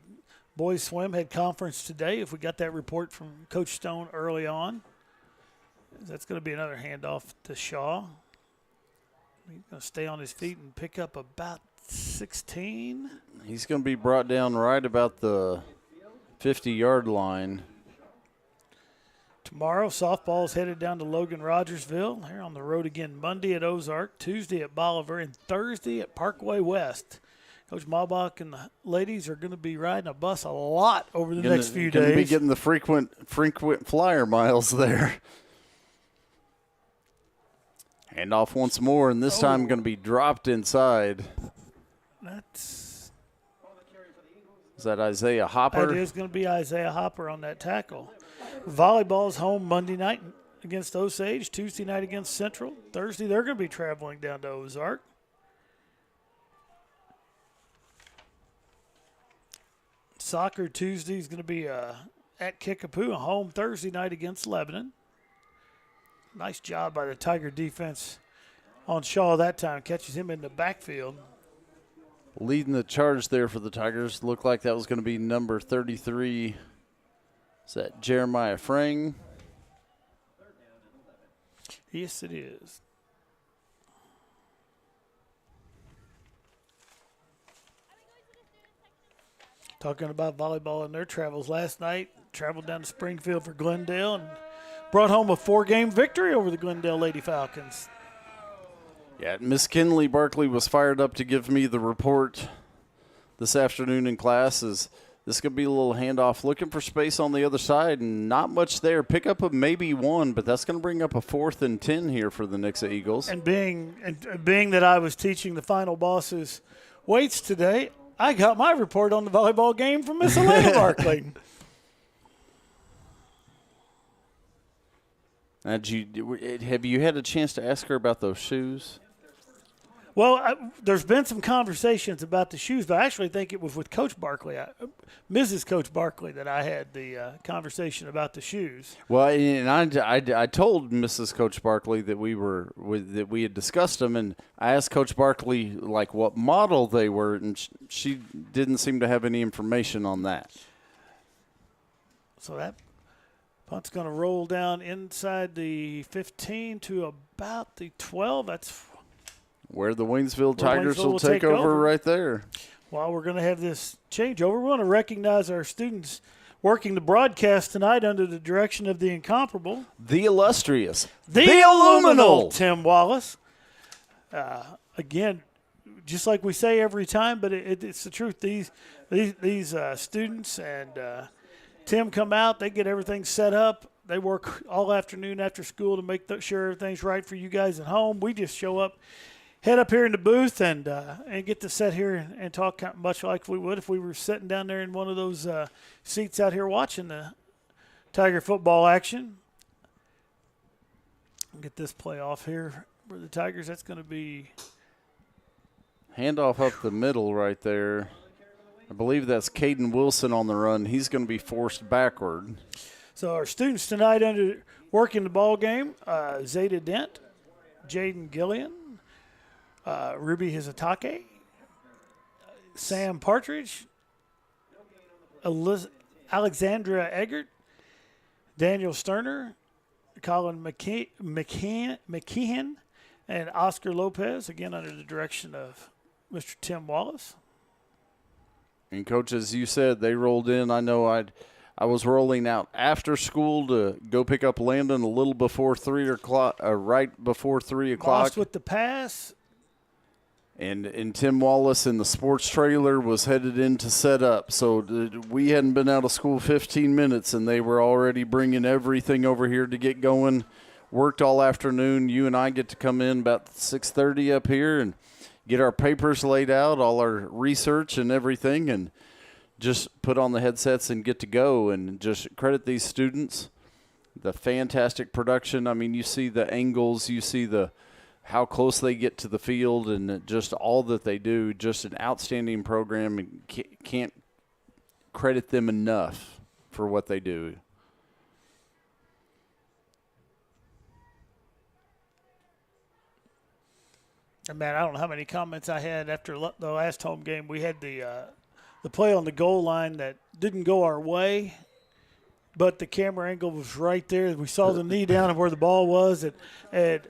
S2: Boys swim had conference today. If we got that report from Coach Stone early on. That's going to be another handoff to Shaw. He's going to stay on his feet and pick up about 16.
S3: He's going to be brought down right about the 50-yard line.
S2: Tomorrow, softball is headed down to Logan Rogersville. They're on the road again Monday at Ozark, Tuesday at Bolivar, and Thursday at Parkway West. Coach Malbach and the ladies are going to be riding a bus a lot over the next few days.
S3: Going to be getting the frequent flyer miles there. Hand off once more, and this time going to be dropped inside.
S2: Is
S3: that Isaiah Hopper?
S2: That is going to be Isaiah Hopper on that tackle. Volleyball's home Monday night against Osage, Tuesday night against Central. Thursday, they're going to be traveling down to Ozark. Soccer Tuesday is going to be at Kickapoo, home Thursday night against Lebanon. Nice job by the Tiger defense on Shaw that time. Catches him in the backfield.
S3: Leading the charge there for the Tigers. Looked like that was going to be number 33. Is that Jeremiah Frang?
S2: Yes, it is. Talking about volleyball and their travels last night. Traveled down to Springfield for Glendale and brought home a 4-game victory over the Glendale Lady Falcons.
S3: Yeah, Miss Kinley Barkley was fired up to give me the report this afternoon in class. Is this could be a little handoff, looking for space on the other side, and not much there. Pick up a maybe one, but that's going to bring up a 4th and 10 here for the Nixa Eagles.
S2: And being that I was teaching the final bosses weights today, I got my report on the volleyball game from Miss Elena Barkley.
S3: Have you had a chance to ask her about those shoes?
S2: Well, there's been some conversations about the shoes, but I actually think it was with Coach Barkley, Mrs. Coach Barkley, that I had the conversation about the shoes.
S3: Well, and I told Mrs. Coach Barkley that we had discussed them, and I asked Coach Barkley like what model they were, and she didn't seem to have any information on that.
S2: So that punt's going to roll down inside the 15 to about the 12. That's
S3: where the Waynesville Tigers will take over right there.
S2: While we're going to have this changeover, we want to recognize our students working the broadcast tonight under the direction of the incomparable,
S3: the illustrious,
S2: the illuminal Tim Wallace. Again, just like we say every time, but it's the truth. These students and Tim come out, they get everything set up. They work all afternoon after school to make sure everything's right for you guys at home. We just show up, head up here in the booth, and get to sit here and talk much like we would if we were sitting down there in one of those seats out here watching the Tiger football action. Get this play off here for the Tigers. That's going to be
S3: handoff up the middle right there. I believe that's Caden Wilson on the run. He's going to be forced backward.
S2: So our students tonight working the ball game, Zeta Dent, Jaden Gillian, Ruby Hizatake, Sam Partridge, Alexandra Eggert, Daniel Sterner, Colin McKeehan, and Oscar Lopez, again under the direction of Mr. Tim Wallace.
S3: And, Coach, as you said, they rolled in. I know I was rolling out after school to go pick up Landon a little before 3 o'clock, right before 3 o'clock.
S2: Lost with the pass.
S3: And Tim Wallace in the sports trailer was headed in to set up. So we hadn't been out of school 15 minutes, and they were already bringing everything over here to get going. Worked all afternoon. You and I get to come in about 6:30 up here and get our papers laid out, all our research and everything, and just put on the headsets and get to go. And just credit these students, the fantastic production. I mean, you see the angles, you see how close they get to the field, and just all that they do. Just an outstanding program, and can't credit them enough for what they do.
S2: Man, I don't know how many comments I had after the last home game. We had the play on the goal line that didn't go our way, but the camera angle was right there. We saw the knee down of where the ball was, and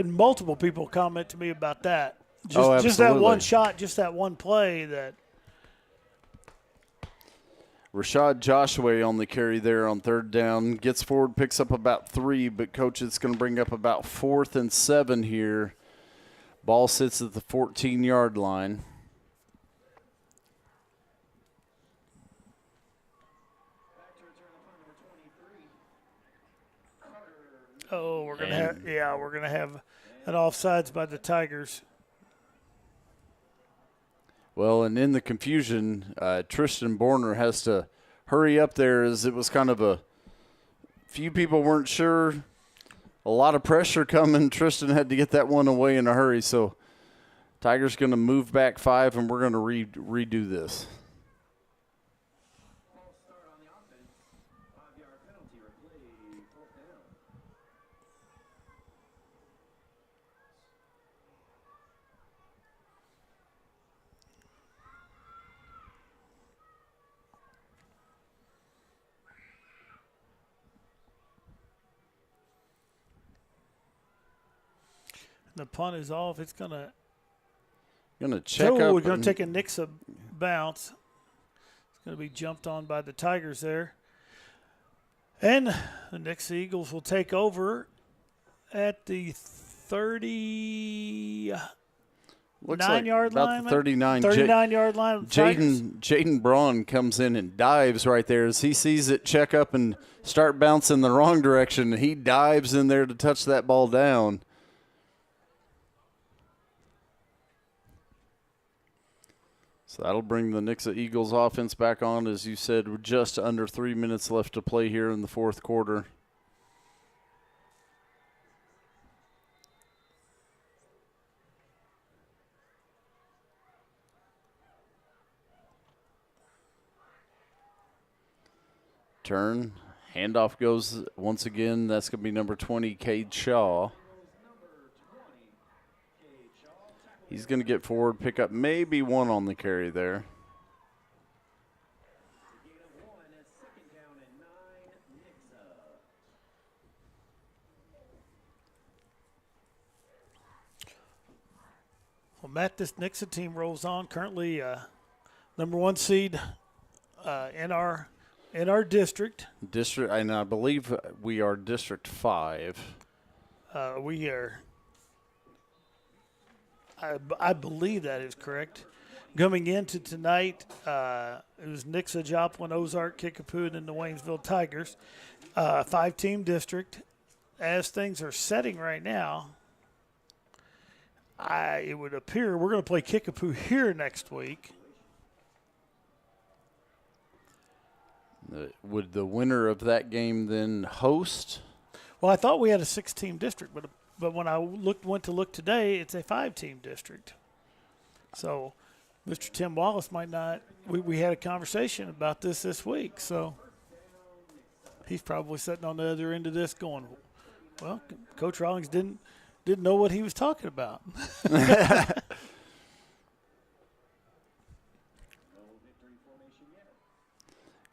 S2: multiple people comment to me about that. Just that one shot, just that one play that.
S3: Rashad Joshua on the carry there on 3rd down. Gets forward, picks up about 3, but Coach, it's going to bring up about 4th and 7 here. Ball sits at the 14-yard line.
S2: Oh, we're gonna have an offsides by the Tigers.
S3: Well, and in the confusion, Tristan Borner has to hurry up there, as it was kind of a few people weren't sure. A lot of pressure coming. Tristan had to get that one away in a hurry. So Tigers going to move back 5, and we're going to redo this.
S2: The punt is off. It's going to
S3: check up.
S2: We're going to take a Nixa bounce. It's going to be jumped on by the Tigers there. And the Nixa Eagles will take over at the 39-yard line.
S3: About the
S2: 39-yard line.
S3: Jaden Braun comes in and dives right there as he sees it check up and start bouncing the wrong direction. He dives in there to touch that ball down. So that'll bring the Nixa Eagles offense back on. As you said, we're just under 3 minutes left to play here in the fourth quarter. Turn. Handoff goes once again. That's going to be number 20, Cade Shaw. He's going to get forward, pick up maybe one on the carry there.
S2: Well, Matt, this Nixa team rolls on. Currently number 1 seed in our district.
S3: And I believe we are District 5.
S2: We are. I believe that is correct. Coming into tonight, it was Nixa, Joplin, Ozark, Kickapoo, and then the Waynesville Tigers. 5-team district. As things are setting right now, it would appear we're going to play Kickapoo here next week.
S3: Would the winner of that game then host?
S2: Well, I thought we had a 6-team district, but when I went to look today, it's a 5-team district. So Mr. Tim Wallace might not. We had a conversation about this week, so he's probably sitting on the other end of this going, well, Coach Rawlings didn't know what he was talking about.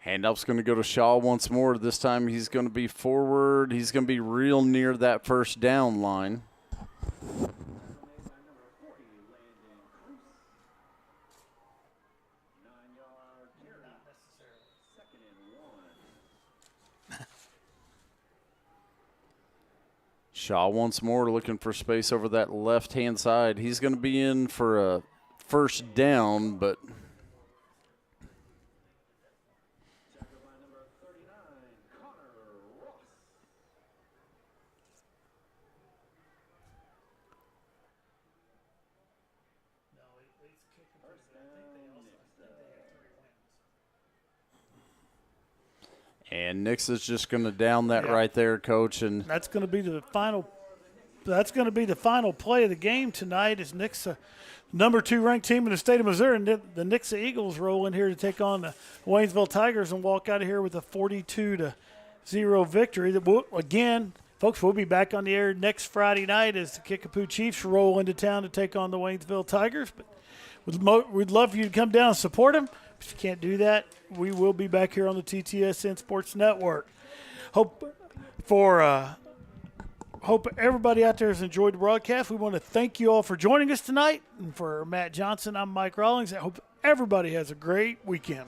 S3: Handoff's going to go to Shaw once more. This time he's going to be forward. He's going to be real near that first down line. Shaw once more looking for space over that left-hand side. He's going to be in for a first down, but and Nixa's just going to down that right there, Coach, and
S2: that's going to be the final. That's going to be the final play of the game tonight. Is Nixa, number 2 ranked team in the state of Missouri, and the Nixa Eagles roll in here to take on the Waynesville Tigers and walk out of here with a 42-0 victory. Again, folks, we'll be back on the air next Friday night as the Kickapoo Chiefs roll into town to take on the Waynesville Tigers. But we'd love for you to come down and support them. If you can't do that, we will be back here on the TTSN Sports Network. Hope everybody out there has enjoyed the broadcast. We want to thank you all for joining us tonight. And for Matt Johnson, I'm Mike Rawlings. I hope everybody has a great weekend.